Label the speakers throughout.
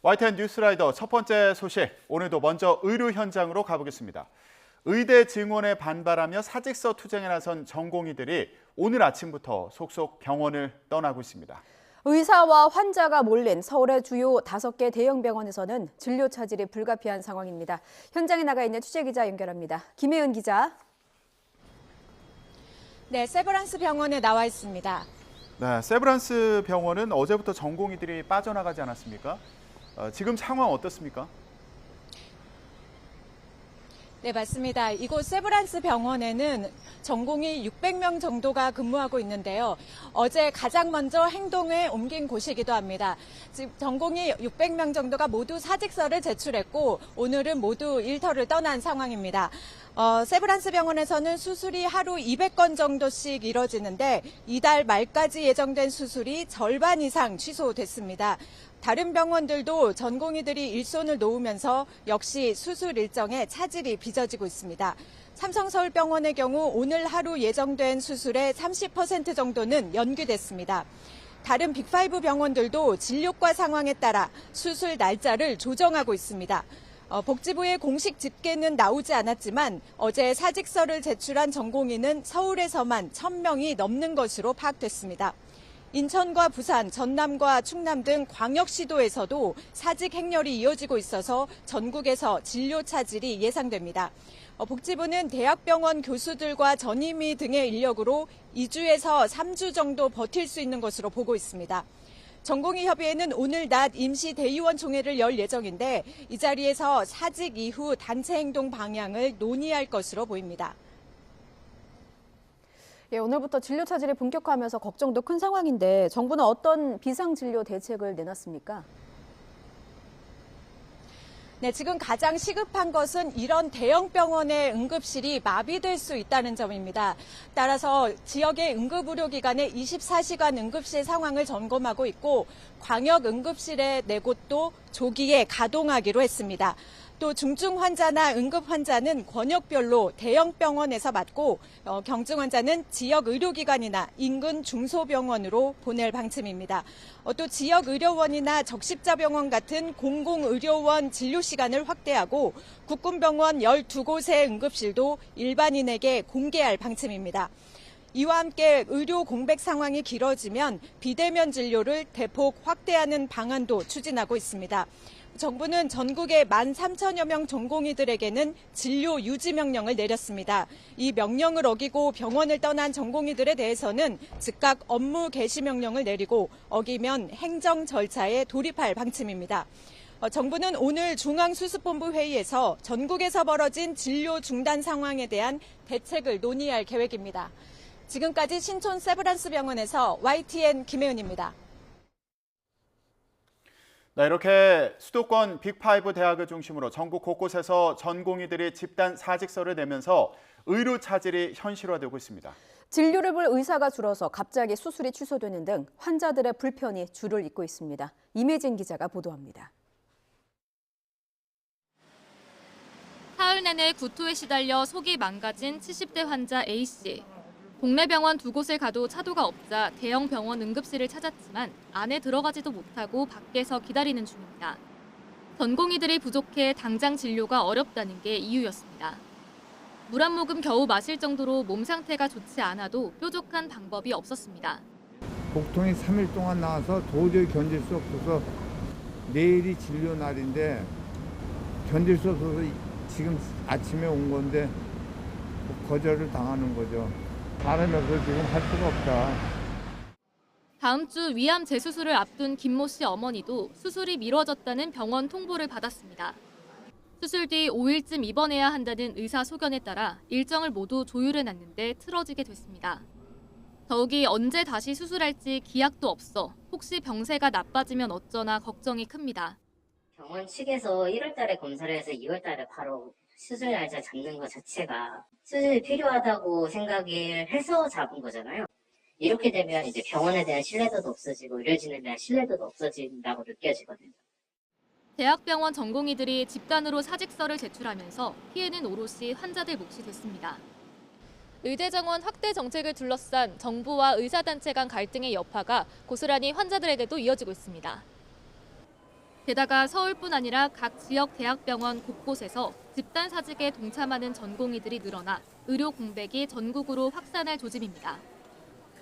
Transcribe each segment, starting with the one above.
Speaker 1: YTN 뉴스라이더 첫 번째 소식, 오늘도 먼저 의료 현장으로 가보겠습니다. 의대 증원에 반발하며 사직서 투쟁에 나선 전공의들이 오늘 아침부터 속속 병원을 떠나고 있습니다.
Speaker 2: 의사와 환자가 몰린 서울의 주요 5개 대형 병원에서는 진료 차질이 불가피한 상황입니다. 현장에 나가 있는 취재기자 연결합니다. 김혜은 기자.
Speaker 3: 네, 세브란스 병원에 나와 있습니다.
Speaker 1: 네, 세브란스 병원은 어제부터 전공의들이 빠져나가지 않았습니까? 지금 상황 어떻습니까?
Speaker 3: 네, 맞습니다. 이곳 세브란스 병원에는 전공의 600명 정도가 근무하고 있는데요. 어제 가장 먼저 행동에 옮긴 곳이기도 합니다. 지금 전공의 600명 정도가 모두 사직서를 제출했고 오늘은 모두 일터를 떠난 상황입니다. 세브란스 병원에서는 수술이 하루 200건 정도씩 이뤄지는데 이달 말까지 예정된 수술이 절반 이상 취소됐습니다. 다른 병원들도 전공의들이 일손을 놓으면서 역시 수술 일정에 차질이 빚어지고 있습니다. 삼성서울병원의 경우 오늘 하루 예정된 수술의 30% 정도는 연기됐습니다. 다른 빅5 병원들도 진료과 상황에 따라 수술 날짜를 조정하고 있습니다. 복지부의 공식 집계는 나오지 않았지만 어제 사직서를 제출한 전공의는 서울에서만 1,000명이 넘는 것으로 파악됐습니다. 인천과 부산, 전남과 충남 등 광역시도에서도 사직 행렬이 이어지고 있어서 전국에서 진료 차질이 예상됩니다. 복지부는 대학병원 교수들과 전임의 등의 인력으로 2주에서 3주 정도 버틸 수 있는 것으로 보고 있습니다. 전공의협의회는 오늘 낮 임시 대의원 총회를 열 예정인데 이 자리에서 사직 이후 단체 행동 방향을 논의할 것으로 보입니다.
Speaker 2: 예, 오늘부터 진료 차질이 본격화하면서 걱정도 큰 상황인데 정부는 어떤 비상진료 대책을 내놨습니까?
Speaker 3: 네, 지금 가장 시급한 것은 이런 대형 병원의 응급실이 마비될 수 있다는 점입니다. 따라서 지역의 응급의료기관의 24시간 응급실 상황을 점검하고 있고 광역 응급실의 4곳도 조기에 가동하기로 했습니다. 또 중증 환자나 응급 환자는 권역별로 대형 병원에서 맡고 경증 환자는 지역 의료기관이나 인근 중소병원으로 보낼 방침입니다. 또 지역 의료원이나 적십자병원 같은 공공의료원 진료 시간을 확대하고 국군병원 12곳의 응급실도 일반인에게 공개할 방침입니다. 이와 함께 의료 공백 상황이 길어지면 비대면 진료를 대폭 확대하는 방안도 추진하고 있습니다. 정부는 전국의 13,000여 명 전공의들에게는 진료 유지 명령을 내렸습니다. 이 명령을 어기고 병원을 떠난 전공의들에 대해서는 즉각 업무 개시 명령을 내리고 어기면 행정 절차에 돌입할 방침입니다. 정부는 오늘 중앙수습본부 회의에서 전국에서 벌어진 진료 중단 상황에 대한 대책을 논의할 계획입니다. 지금까지 신촌 세브란스 병원에서 YTN 김혜은입니다.
Speaker 1: 네, 이렇게 수도권 빅5 대학을 중심으로 전국 곳곳에서 전공의들이 집단 사직서를 내면서 의료 차질이 현실화되고 있습니다.
Speaker 2: 진료를 볼 의사가 줄어서 갑자기 수술이 취소되는 등 환자들의 불편이 줄을 잇고 있습니다. 임혜진 기자가 보도합니다.
Speaker 4: 사흘 내내 구토에 시달려 속이 망가진 70대 환자 A씨. 동네 병원 2곳을 가도 차도가 없자 대형 병원 응급실을 찾았지만 안에 들어가지도 못하고 밖에서 기다리는 중입니다. 전공의들이 부족해 당장 진료가 어렵다는 게 이유였습니다. 물 한 모금 겨우 마실 정도로 몸 상태가 좋지 않아도 뾰족한 방법이 없었습니다.
Speaker 5: 복통이 3일 동안 나와서 도저히 견딜 수 없어서 내일이 진료 날인데 견딜 수 없어서 지금 아침에 온 건데 거절을 당하는 거죠. 사람이 없어서 지금 할 수가 없다.
Speaker 4: 다음 주 위암 재수술을 앞둔 김모 씨 어머니도 수술이 미뤄졌다는 병원 통보를 받았습니다. 수술 뒤 5일쯤 입원해야 한다는 의사 소견에 따라 일정을 모두 조율해놨는데 틀어지게 됐습니다. 더욱이 언제 다시 수술할지 기약도 없어 혹시 병세가 나빠지면 어쩌나 걱정이 큽니다.
Speaker 6: 병원 측에서 1월 달에 검사를 해서 2월 달에 바로 수술 날짜 잡는 것 자체가 수술이 필요하다고 생각을 해서 잡은 거잖아요. 이렇게 되면 이제 병원에 대한 신뢰도도 없어지고 의료진에 대한 신뢰도도 없어진다고 느껴지거든요.
Speaker 4: 대학병원 전공의들이 집단으로 사직서를 제출하면서 피해는 오롯이 환자들 몫이 됐습니다. 의대 정원 확대 정책을 둘러싼 정부와 의사단체 간 갈등의 여파가 고스란히 환자들에게도 이어지고 있습니다. 게다가 서울뿐 아니라 각 지역 대학병원 곳곳에서 집단 사직에 동참하는 전공의들이 늘어나 의료 공백이 전국으로 확산할 조짐입니다.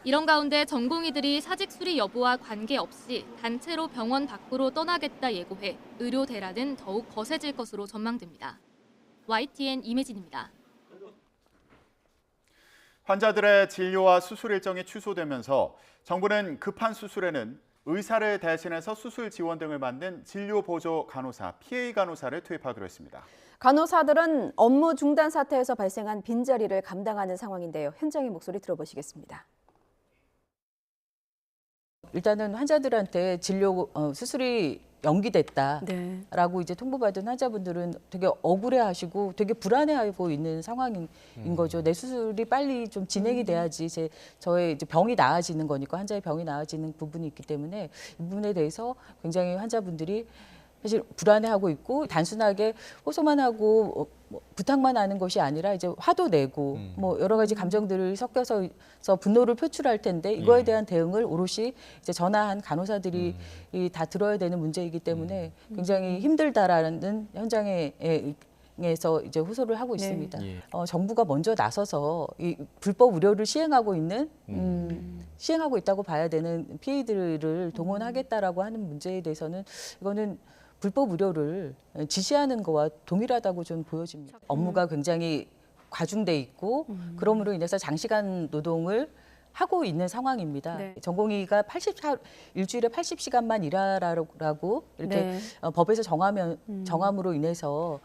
Speaker 4: 이런 가운데 전공의들이 사직 수리 여부와 관계없이 단체로 병원 밖으로 떠나겠다 예고해 의료 대란은 더욱 거세질 것으로 전망됩니다. YTN 임혜진입니다.
Speaker 1: 환자들의 진료와 수술 일정이 취소되면서 정부는 급한 수술에는 의사를 대신해서 수술 지원 등을 맡는 진료보조 간호사, PA 간호사를 투입하기로 했습니다.
Speaker 2: 간호사들은 업무 중단 사태에서 발생한 빈자리를 감당하는 상황인데요. 현장의 목소리 들어보시겠습니다.
Speaker 7: 일단은 환자들한테 진료 수술이 연기됐다라고
Speaker 2: 네.
Speaker 7: 이제 통보받은 환자분들은 되게 억울해하시고 되게 불안해하고 있는 상황인 거죠. 내 수술이 빨리 좀 진행이 돼야지 저의 이제 병이 나아지는 거니까 환자의 병이 나아지는 부분이 있기 때문에 이 부분에 대해서 굉장히 환자분들이 사실 불안해하고 있고 단순하게 호소만 하고 부탁만 하는 것이 아니라 이제 화도 내고 뭐 여러 가지 감정들을 섞여서 분노를 표출할 텐데 이거에 대한 대응을 오롯이 이제 전화한 간호사들이 다 들어야 되는 문제이기 때문에 굉장히 힘들다라는 현장에서 이제 호소를 하고 있습니다.
Speaker 8: 예.
Speaker 7: 정부가 먼저 나서서 이 불법 의료를 시행하고 있다고 봐야 되는 PA들을 동원하겠다라고 하는 문제에 대해서는 이거는 불법 의료를 지시하는 거와 동일하다고 저는 보여집니다. 업무가 굉장히 과중돼 있고 그럼으로 인해서 장시간 노동을 하고 있는 상황입니다.
Speaker 2: 네.
Speaker 7: 전공의가 일주일에 80시간만 일하라고 이렇게
Speaker 2: 네.
Speaker 7: 법에서 정함으로 인해서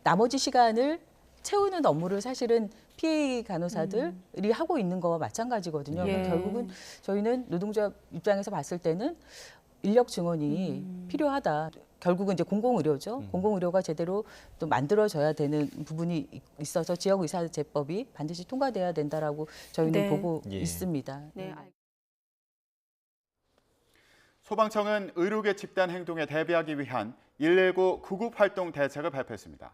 Speaker 7: 나머지 시간을 채우는 업무를 사실은 PA 간호사들이 하고 있는 거와 마찬가지거든요.
Speaker 2: 예.
Speaker 7: 결국은 저희는 노동조합 입장에서 봤을 때는 인력 증원이 필요하다. 결국은 이제 공공의료죠. 공공의료가 제대로 또 만들어져야 되는 부분이 있어서 지역의사제법이 반드시 통과돼야 된다라고 저희는
Speaker 2: 네.
Speaker 7: 보고
Speaker 8: 예.
Speaker 7: 있습니다.
Speaker 2: 네.
Speaker 1: 소방청은 의료계 집단 행동에 대비하기 위한 119 구급 활동 대책을 발표했습니다.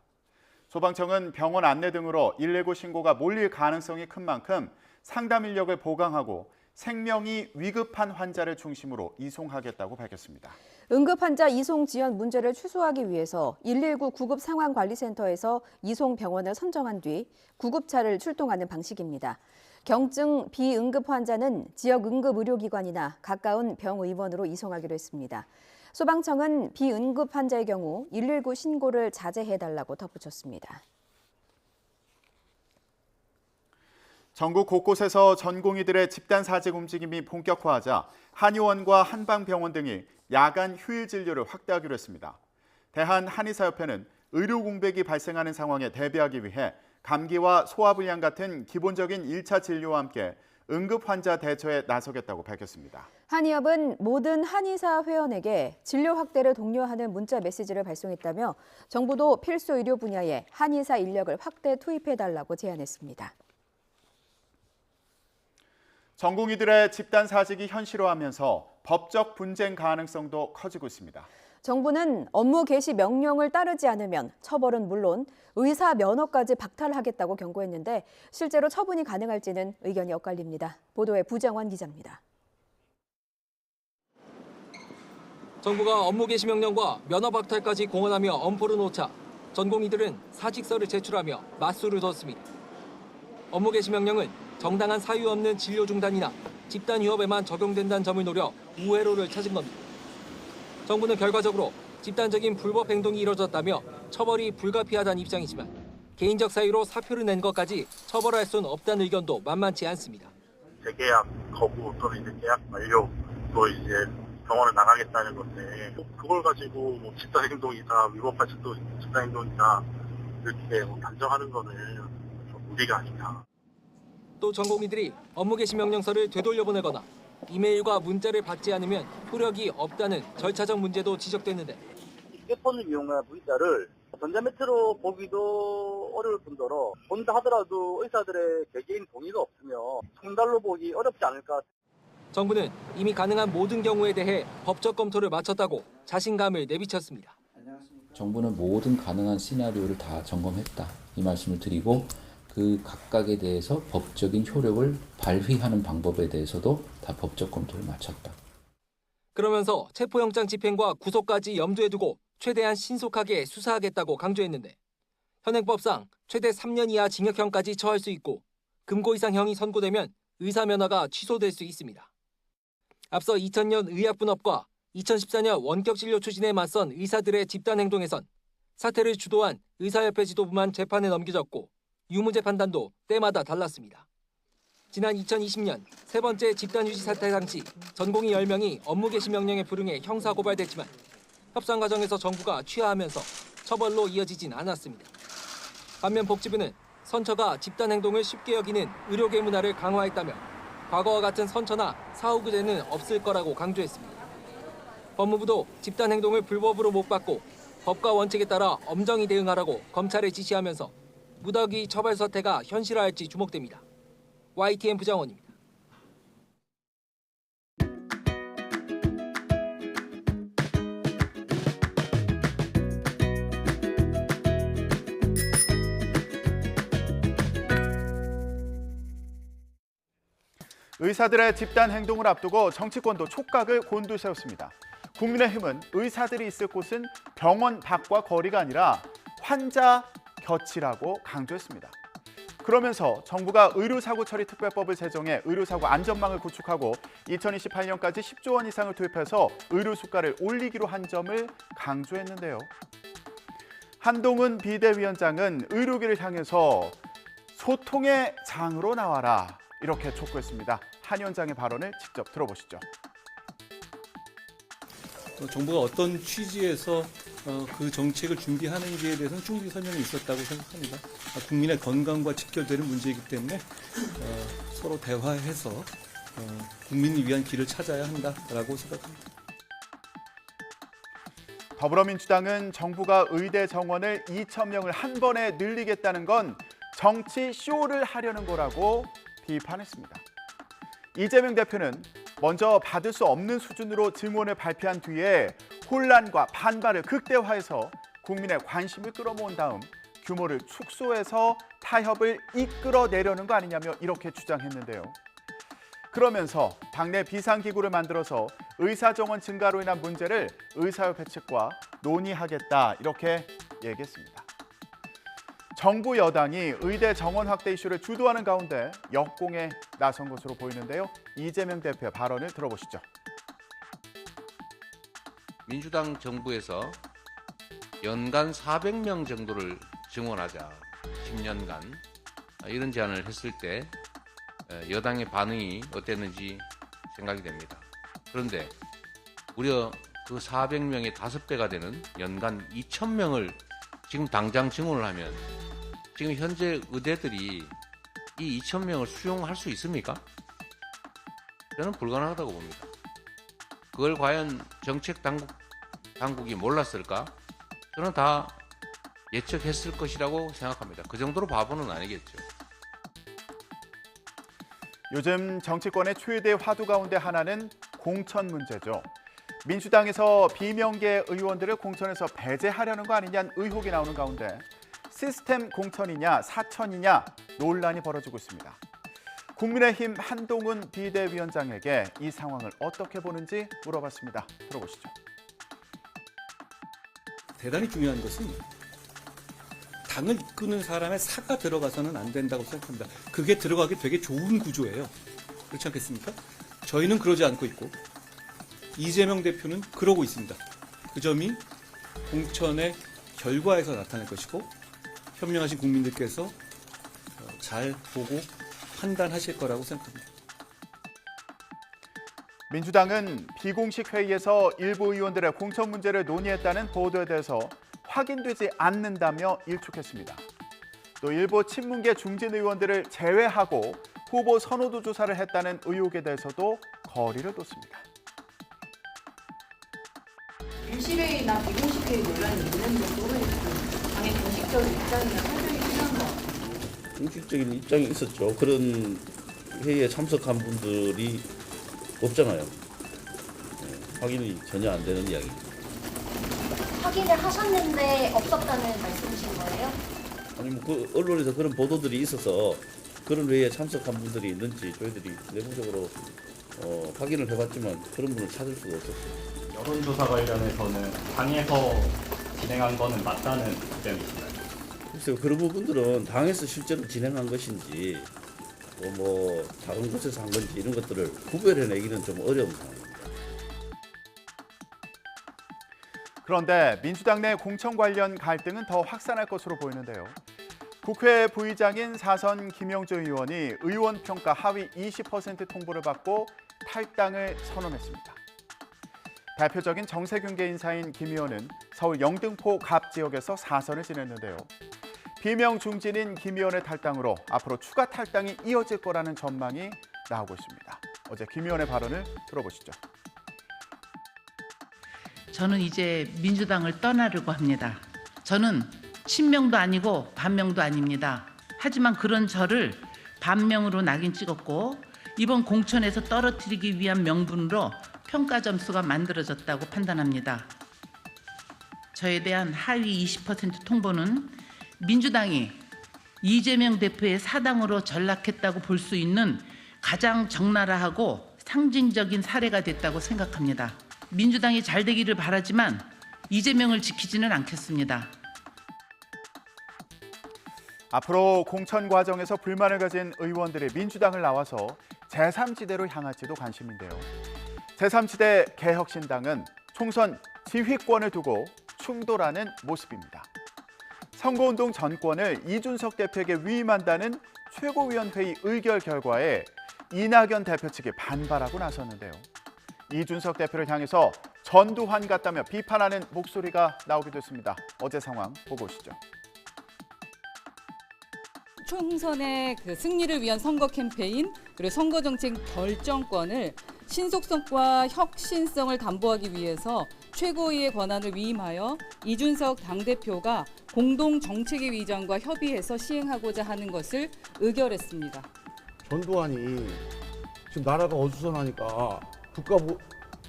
Speaker 1: 소방청은 병원 안내 등으로 119 신고가 몰릴 가능성이 큰 만큼 상담 인력을 보강하고 생명이 위급한 환자를 중심으로 이송하겠다고 밝혔습니다.
Speaker 2: 응급 환자 이송 지연 문제를 취소하기 위해서 119 구급 상황관리센터에서 이송 병원을 선정한 뒤 구급차를 출동하는 방식입니다. 경증 비응급 환자는 지역 응급의료기관이나 가까운 병의원으로 이송하기로 했습니다. 소방청은 비응급 환자의 경우 119 신고를 자제해달라고 덧붙였습니다.
Speaker 1: 전국 곳곳에서 전공의들의 집단 사직 움직임이 본격화하자 한의원과 한방병원 등이 야간 휴일 진료를 확대하기로 했습니다. 대한한의사협회는 의료 공백이 발생하는 상황에 대비하기 위해 감기와 소화불량 같은 기본적인 1차 진료와 함께 응급 환자 대처에 나서겠다고 밝혔습니다.
Speaker 2: 한의협은 모든 한의사 회원에게 진료 확대를 독려하는 문자 메시지를 발송했다며 정부도 필수 의료 분야에 한의사 인력을 확대 투입해달라고 제안했습니다.
Speaker 1: 전공의들의 집단 사직이 현실화하면서 법적 분쟁 가능성도 커지고 있습니다.
Speaker 2: 정부는 업무 개시 명령을 따르지 않으면 처벌은 물론 의사 면허까지 박탈하겠다고 경고했는데 실제로 처분이 가능할지는 의견이 엇갈립니다. 보도에 부정환 기자입니다.
Speaker 9: 정부가 업무 개시 명령과 면허 박탈까지 공언하며 엄포를 놓자 전공의들은 사직서를 제출하며 맞수를 뒀습니다. 업무 개시 명령은 정당한 사유 없는 진료 중단이나 집단 휴업에만 적용된다는 점을 노려 우회로를 찾은 겁니다. 정부는 결과적으로 집단적인 불법 행동이 이뤄졌다며 처벌이 불가피하다는 입장이지만 개인적 사유로 사표를 낸 것까지 처벌할 수는 없다는 의견도 만만치 않습니다.
Speaker 10: 재계약 거부 또는 이제 계약 만료 또 이제 병원을 나가겠다는 건데 그걸 가지고 뭐 집단 행동이다 위법한 집단 행동이다 이렇게 단정하는 거는 좀 무리가 아니냐.
Speaker 9: 또 전공의들이 업무 개시 명령서를 되돌려 보내거나 이메일과 문자를 받지 않으면 효력이 없다는 절차적 문제도 지적됐는데
Speaker 11: 휴대폰을 이용한 문자를 전자매체로 보기도 어려울 뿐더러 본다 하더라도 의사들의 개개인 동의가 없으며 손달로 보기 어렵지 않을까.
Speaker 9: 정부는 이미 가능한 모든 경우에 대해 법적 검토를 마쳤다고 자신감을 내비쳤습니다.
Speaker 12: 정부는 모든 가능한 시나리오를 다 점검했다. 이 말씀을 드리고 그 각각에 대해서 법적인 효력을 발휘하는 방법에 대해서도 다 법적 검토를 마쳤다.
Speaker 9: 그러면서 체포영장 집행과 구속까지 염두에 두고 최대한 신속하게 수사하겠다고 강조했는데 현행법상 최대 3년 이하 징역형까지 처할 수 있고 금고 이상 형이 선고되면 의사 면허가 취소될 수 있습니다. 앞서 2000년 의약분업과 2014년 원격진료 추진에 맞선 의사들의 집단 행동에선 사태를 주도한 의사협회 지도부만 재판에 넘겨졌고 유무죄 판단도 때마다 달랐습니다. 지난 2020년 세 번째 집단휴직 사태 당시 전공의 10명이 업무 개시 명령에 불응해 형사 고발됐지만 협상 과정에서 정부가 취하하면서 처벌로 이어지진 않았습니다. 반면 복지부는 선처가 집단 행동을 쉽게 여기는 의료계 문화를 강화했다며 과거와 같은 선처나 사후구제는 없을 거라고 강조했습니다. 법무부도 집단 행동을 불법으로 못 받고 법과 원칙에 따라 엄정히 대응하라고 검찰에 지시하면서 무더기 처벌 사태가 현실화할지 주목됩니다. YTN 부장원입니다.
Speaker 1: 의사들의 집단 행동을 앞두고 정치권도 촉각을 곤두세웠습니다. 국민의힘은 의사들이 있을 곳은 병원 밖과 거리가 아니라 환자 곁이라고 강조했습니다. 그러면서 정부가 의료사고처리특별법을 제정해 의료사고 안전망을 구축하고 2028년까지 10조 원 이상을 투입해서 의료 수가를 올리기로 한 점을 강조했는데요. 한동훈 비대위원장은 의료계를 향해서 소통의 장으로 나와라 이렇게 촉구했습니다. 한 위원장의 발언을 직접 들어보시죠.
Speaker 8: 정부가 어떤 취지에서 그 정책을 준비하는지에 대해서는 충분히 설명이 있었다고 생각합니다. 국민의 건강과 직결되는 문제이기 때문에 서로 대화해서 국민을 위한 길을 찾아야 한다라고 생각합니다.
Speaker 1: 더불어민주당은 정부가 의대 정원을 2,000명을 한 번에 늘리겠다는 건 정치 쇼를 하려는 거라고 비판했습니다. 이재명 대표는 먼저 받을 수 없는 수준으로 증원을 발표한 뒤에 혼란과 반발을 극대화해서 국민의 관심을 끌어모은 다음 규모를 축소해서 타협을 이끌어내려는 거 아니냐며 이렇게 주장했는데요. 그러면서 당내 비상기구를 만들어서 의사정원 증가로 인한 문제를 의사협회 측과 논의하겠다 이렇게 얘기했습니다. 정부 여당이 의대 정원 확대 이슈를 주도하는 가운데 역공에 나선 것으로 보이는데요. 이재명 대표의 발언을 들어보시죠.
Speaker 13: 민주당 정부에서 연간 400명 정도를 증원하자 10년간 이런 제안을 했을 때 여당의 반응이 어땠는지 생각이 됩니다. 그런데 무려 그 400명의 5배가 되는 연간 2,000명을 지금 당장 증원을 하면 지금 현재 의대들이 이 2,000명을 수용할 수 있습니까? 저는 불가능하다고 봅니다. 그걸 과연 정책 당국이 몰랐을까? 저는 다 예측했을 것이라고 생각합니다. 그 정도로 바보는 아니겠죠.
Speaker 1: 요즘 정치권의 최대 화두 가운데 하나는 공천 문제죠. 민주당에서 비명계 의원들을 공천에서 배제하려는 거 아니냐는 의혹이 나오는 가운데 시스템 공천이냐 사천이냐 논란이 벌어지고 있습니다. 국민의힘 한동훈 비대위원장에게 이 상황을 어떻게 보는지 물어봤습니다. 들어보시죠.
Speaker 8: 대단히 중요한 것은 당을 이끄는 사람의 사가 들어가서는 안 된다고 생각합니다. 그게 들어가기 되게 좋은 구조예요. 그렇지 않겠습니까? 저희는 그러지 않고 있고 이재명 대표는 그러고 있습니다. 그 점이 공천의 결과에서 나타날 것이고 현명하신 국민들께서 잘 보고 판단하실 거라고 생각합니다.
Speaker 1: 민주당은 비공식 회의에서 일부 의원들의 공천 문제를 논의했다는 보도에 대해서 확인되지 않는다며 일축했습니다. 또 일부 친문계 중진 의원들을 제외하고 후보 선호도 조사를 했다는 의혹에 대해서도 거리를 뒀습니다.
Speaker 14: 공식회의나 비공식 회의 논란이 있는데 그거는 당의 공식적인 입장이나 설명이 필요한 것 같아요.
Speaker 15: 공식적인 입장이 있었죠. 그런 회의에 참석한 분들이 없잖아요. 확인이 전혀 안 되는 이야기입니다.
Speaker 16: 확인을 하셨는데 없었다는 말씀이신 거예요?
Speaker 15: 아니 그 언론에서 그런 보도들이 있어서 그런 회의에 참석한 분들이 있는지 저희들이 내부적으로 확인을 해봤지만 그런 분을 찾을 수가 없었어요.
Speaker 17: 여론조사 관련해서는 당에서 진행한 거는 맞다는 입장이신가요?
Speaker 15: 글쎄요, 그런 부분들은 당에서 실제로 진행한 것인지 뭐 다른 곳에서 한 건지 이런 것들을 구별해내기는 좀 어려운 상황입니다.
Speaker 1: 그런데 민주당 내 공천 관련 갈등은 더 확산할 것으로 보이는데요. 국회 부의장인 4선 김영조 의원이 의원 평가 하위 20% 통보를 받고 탈당을 선언했습니다. 대표적인 정세균계 인사인 김 의원은 서울 영등포 갑 지역에서 4선을 지냈는데요. 비명 중진인 김 의원의 탈당으로 앞으로 추가 탈당이 이어질 거라는 전망이 나오고 있습니다. 어제 김 의원의 발언을 들어보시죠.
Speaker 18: 저는 이제 민주당을 떠나려고 합니다. 저는 친명도 아니고 반명도 아닙니다. 하지만 그런 저를 반명으로 낙인 찍었고 이번 공천에서 떨어뜨리기 위한 명분으로 평가 점수가 만들어졌다고 판단합니다. 저에 대한 하위 20% 통보는 민주당이 이재명 대표의 사당으로 전락했다고 볼 수 있는 가장 적나라하고 상징적인 사례가 됐다고 생각합니다. 민주당이 잘 되기를 바라지만 이재명을 지키지는 않겠습니다.
Speaker 1: 앞으로 공천 과정에서 불만을 가진 의원들이 민주당을 나와서 제3지대로 향할지도 관심인데요. 제3지대 개혁신당은 총선 지휘권을 두고 충돌하는 모습입니다. 선거운동 전권을 이준석 대표에게 위임한다는 최고위원회의 의결 결과에 이낙연 대표 측이 반발하고 나섰는데요. 이준석 대표를 향해서 전두환 같다며 비판하는 목소리가 나오기도 했습니다. 어제 상황 보고 오시죠.
Speaker 19: 총선의 승리를 위한 선거 캠페인 그리고 선거 정책 결정권을 신속성과 혁신성을 담보하기 위해서 최고위의 권한을 위임하여 이준석 당대표가 공동정책위 위장과 협의해서 시행하고자 하는 것을 의결했습니다.
Speaker 20: 전두환이 지금 나라가 어수선하니까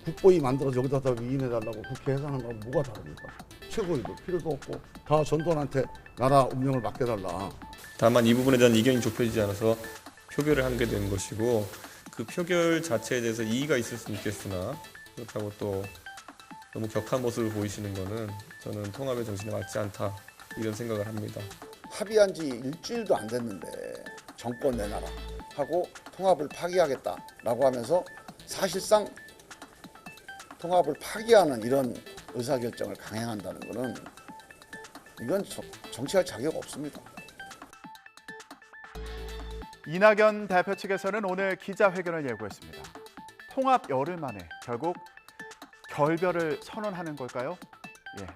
Speaker 20: 국보위 만들어서 여기다 위임해달라고 국회 해산한 건 뭐가 다릅니까? 최고위도 필요도 없고 다 전두환한테 나라 운명을 맡겨달라.
Speaker 21: 다만 이 부분에 대한 이견이 좁혀지지 않아서 표결을 하게 된 것이고 그 표결 자체에 대해서 이의가 있을 수는 있겠으나 그렇다고 또 너무 격한 모습을 보이시는 거는 저는 통합의 정신에 맞지 않다 이런 생각을 합니다.
Speaker 22: 합의한 지 일주일도 안 됐는데 정권 내놔라 하고 통합을 파기하겠다라고 하면서 사실상 통합을 파기하는 이런 의사결정을 강행한다는 것은 이건 정치할 자격 없습니다.
Speaker 1: 이낙연 대표 측에서는 오늘 기자회견을 예고했습니다. 통합 열흘 만에 결국 결별을 선언하는 걸까요? 예,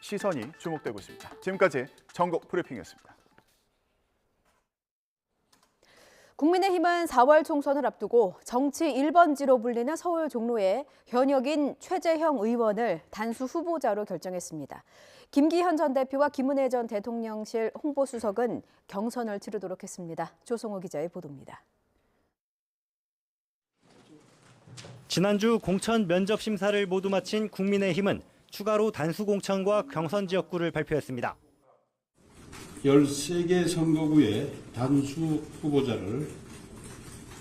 Speaker 1: 시선이 주목되고 있습니다. 지금까지 전국 브리핑이었습니다.
Speaker 2: 국민의힘은 4월 총선을 앞두고 정치 1번지로 불리는 서울 종로에 현역인 최재형 의원을 단수 후보자로 결정했습니다. 김기현 전 대표와 김은혜 전 대통령실 홍보수석은 경선을 치르도록 했습니다. 조성호 기자의 보도입니다.
Speaker 23: 지난주 공천 면접 심사를 모두 마친 국민의힘은 추가로 단수 공천과 경선 지역구를 발표했습니다.
Speaker 24: 13개 선거구의 단수 후보자를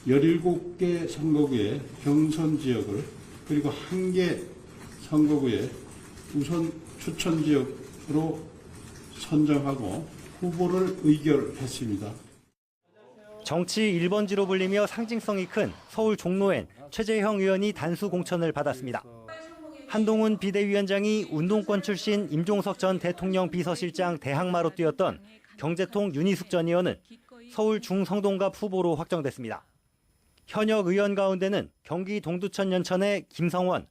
Speaker 24: 17개 선거구의 경선 지역을 그리고 1개 선거구의 우선 추천 지역으로 선정하고 후보를 의결했습니다.
Speaker 23: 정치 1번지로 불리며 상징성이 큰 서울 종로엔 최재형 의원이 단수 공천을 받았습니다. 한동훈 비대위원장이 운동권 출신 임종석 전 대통령 비서실장 대항마로 뛰었던 경제통 윤희숙 전 의원은 서울 중성동갑 후보로 확정됐습니다. 현역 의원 가운데는 경기 동두천 연천의 김성원,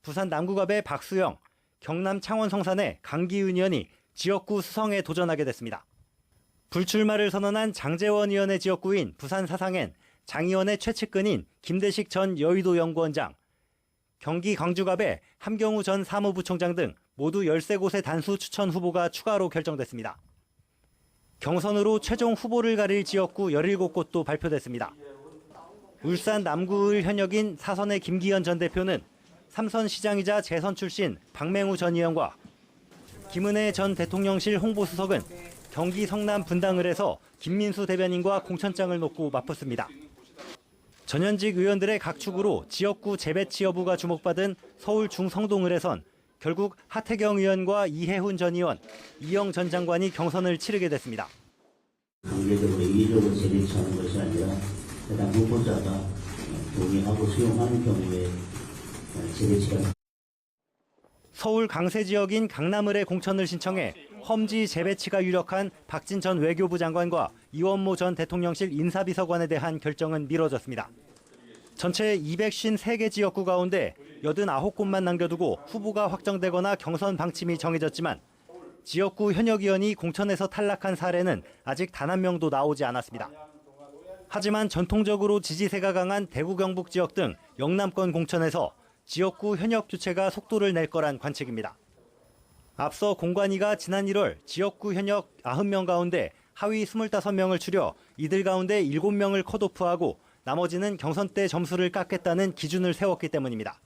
Speaker 23: 부산 남구갑의 박수영, 경남 창원 성산의 강기훈 의원이 지역구 수성에 도전하게 됐습니다. 불출마를 선언한 장재원 의원의 지역구인 부산 사상엔 장 의원의 최측근인 김대식 전 여의도 연구원장, 경기 광주갑의 함경우 전 사무부총장 등 모두 13곳의 단수 추천 후보가 추가로 결정됐습니다. 경선으로 최종 후보를 가릴 지역구 17곳도 발표됐습니다. 울산 남구을 현역인 사선의 김기현 전 대표는 삼선 시장이자 재선 출신 박맹우 전 의원과 김은혜 전 대통령실 홍보수석은 경기 성남 분당을에서 김민수 대변인과 공천장을 놓고 맞붙습니다. 전현직 의원들의 각축으로 지역구 재배치 여부가 주목받은 서울 중성동을에선 결국 하태경 의원과 이해훈 전 의원, 이영 전 장관이 경선을 치르게 됐습니다.
Speaker 3: 강제적으로 이기적으로 재배치하는 것이 아니라 해당 후보자가 동의하고 수용하는 경우에 재배치가.
Speaker 23: 서울 강세 지역인 강남을에 공천을 신청해 험지 재배치가 유력한 박진 전 외교부 장관과 이원모 전 대통령실 인사비서관에 대한 결정은 미뤄졌습니다. 전체 253개 지역구 가운데 89곳만 남겨두고 후보가 확정되거나 경선 방침이 정해졌지만 지역구 현역위원이 공천에서 탈락한 사례는 아직 단 한 명도 나오지 않았습니다. 하지만 전통적으로 지지세가 강한 대구 경북 지역 등 영남권 공천에서 지역구 현역 주체가 속도를 낼 거란 관측입니다. 앞서 공관위가 지난 1월 지역구 현역 90명 가운데 하위 25명을 추려 이들 가운데 7명을 컷오프하고 나머지는 경선 때 점수를 깎겠다는 기준을 세웠기 때문입니다.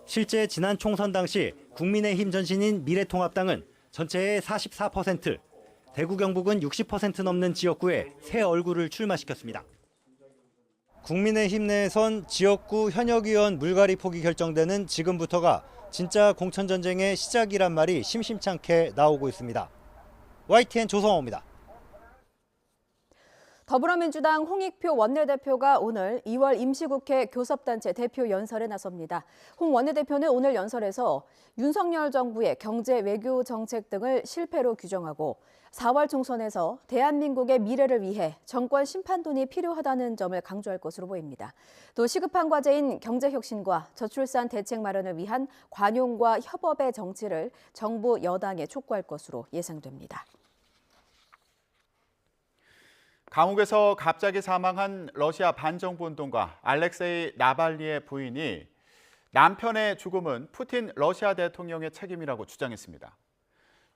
Speaker 23: 실제 지난 총선 당시 국민의힘 전신인 미래통합당은 전체의 44%, 대구 경북은 60% 넘는 지역구에 새 얼굴을 출마시켰습니다. 국민의힘 내에선 지역구 현역위원 물갈이 폭이 결정되는 지금부터가 진짜 공천전쟁의 시작이란 말이 심심찮게 나오고 있습니다. YTN 조성호입니다.
Speaker 2: 더불어민주당 홍익표 원내대표가 오늘 2월 임시국회 교섭단체 대표 연설에 나섭니다. 홍 원내대표는 오늘 연설에서 윤석열 정부의 경제 외교 정책 등을 실패로 규정하고 4월 총선에서 대한민국의 미래를 위해 정권 심판돈이 필요하다는 점을 강조할 것으로 보입니다. 또 시급한 과제인 경제혁신과 저출산 대책 마련을 위한 관용과 협업의 정치를 정부 여당에 촉구할 것으로 예상됩니다.
Speaker 1: 감옥에서 갑자기 사망한 러시아 반정부 운동가 알렉세이 나발리의 부인이 남편의 죽음은 푸틴 러시아 대통령의 책임이라고 주장했습니다.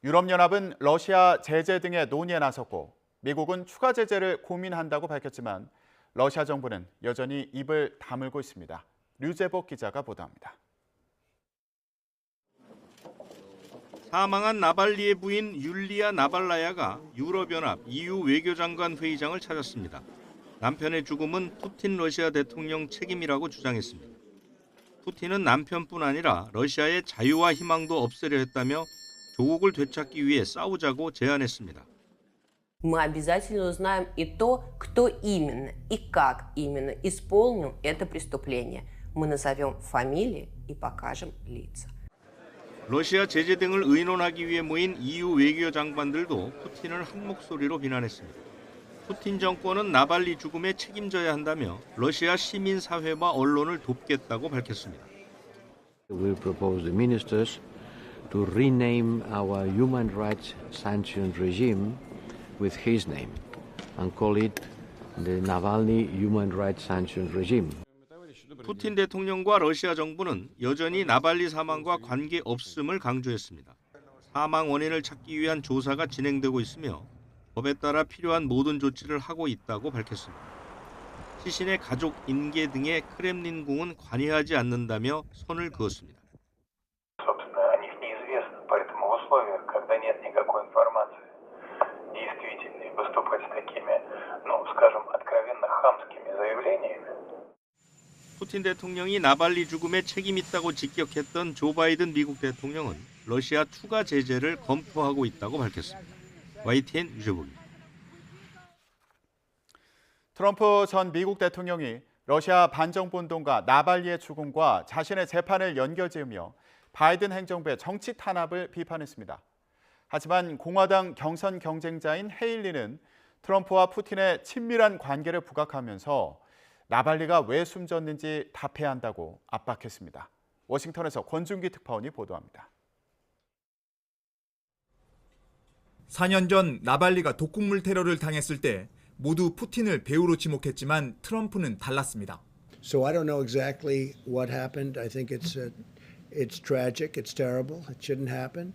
Speaker 1: 유럽연합은 러시아 제재 등의 논의에 나섰고 미국은 추가 제재를 고민한다고 밝혔지만 러시아 정부는 여전히 입을 다물고 있습니다. 류재복 기자가 보도합니다.
Speaker 4: 사망한 나발리의 부인 율리아 나발라야가 유럽연합 EU 외교장관 회의장을 찾았습니다. 남편의 죽음은 푸틴 러시아 대통령 책임이라고 주장했습니다. 푸틴은 남편뿐 아니라 러시아의 자유와 희망도 없애려 했다며 조국을 되찾기 위해 싸우자고 제안했습니다.
Speaker 5: Мы обязательно узнаем и то, кто именно и как именно исполнил это преступление. Мы назовем фамилии и покажем лица.
Speaker 4: 러시아 제재 등을 의논하기 위해 모인 EU 외교 장관들도 푸틴을 한 목소리로 비난했습니다. 푸틴 정권은 나발리 죽음에 책임져야 한다며 러시아 시민사회와 언론을 돕겠다고 밝혔습니다.
Speaker 6: We propose the ministers to rename our human rights sanctioned regime with his name and call it the Navalny Human Rights Sanctioned Regime.
Speaker 4: 푸틴 대통령과 러시아 정부는 여전히 나발리 사망과 관계없음을 강조했습니다. 사망 원인을 찾기 위한 조사가 진행되고 있으며 법에 따라 필요한 모든 조치를 하고 있다고 밝혔습니다. 시신의 가족 인계 등의 크렘린궁은 관여하지 않는다며 선을 그었습니다. 푸틴 대통령이 나발리 죽음에 책임 있다고 직격했던 조 바이든 미국 대통령은 러시아 추가 제재를 검토하고 있다고 밝혔습니다. YTN 유재복입니다.
Speaker 1: 트럼프 전 미국 대통령이 러시아 반정부 운동가 나발리의 죽음과 자신의 재판을 연결지으며 바이든 행정부의 정치 탄압을 비판했습니다. 하지만 공화당 경선 경쟁자인 헤일리는 트럼프와 푸틴의 친밀한 관계를 부각하면서 나발리가 왜 숨졌는지 답해야 한다고 압박했습니다. 워싱턴에서 권준기 특파원이 보도합니다.
Speaker 25: 4년 전 나발리가 독극물 테러를 당했을 때 모두 푸틴을 배우로 지목했지만 트럼프는 달랐습니다.
Speaker 26: So I don't know exactly what happened. I think it's tragic. It's terrible. It shouldn't happen.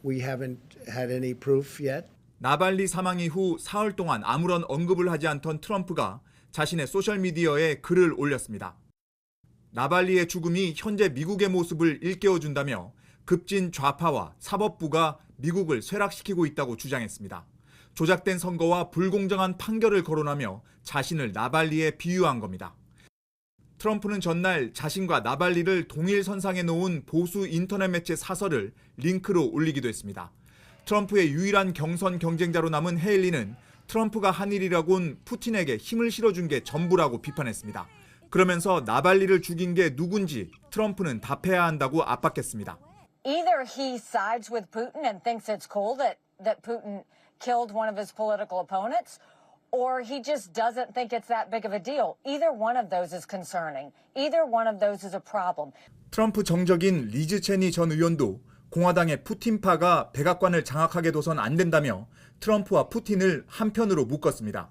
Speaker 26: We haven't had any proof yet.
Speaker 25: 나발리 사망 이후 사흘 동안 아무런 언급을 하지 않던 트럼프가 자신의 소셜미디어에 글을 올렸습니다. 나발리의 죽음이 현재 미국의 모습을 일깨워준다며 급진 좌파와 사법부가 미국을 쇠락시키고 있다고 주장했습니다. 조작된 선거와 불공정한 판결을 거론하며 자신을 나발리에 비유한 겁니다. 트럼프는 전날 자신과 나발리를 동일 선상에 놓은 보수 인터넷 매체 사설을 링크로 올리기도 했습니다. 트럼프의 유일한 경선 경쟁자로 남은 헤일리는 트럼프가 한 일이라곤 푸틴에게 힘을 실어준 게 전부라고 비판했습니다. 그러면서 나발리를 죽인 게 누군지 트럼프는 답해야 한다고 압박했습니다.
Speaker 7: Either he sides with Putin and thinks it's cool that Putin killed one of his political opponents, or he just doesn't think it's that big of a deal. Either one of those is concerning. Either one of those is a problem.
Speaker 25: 트럼프 정적인 리즈 체니 전 의원도 공화당의 푸틴파가 백악관을 장악하게 둬선 안 된다며 트럼프와 푸틴을 한편으로 묶었습니다.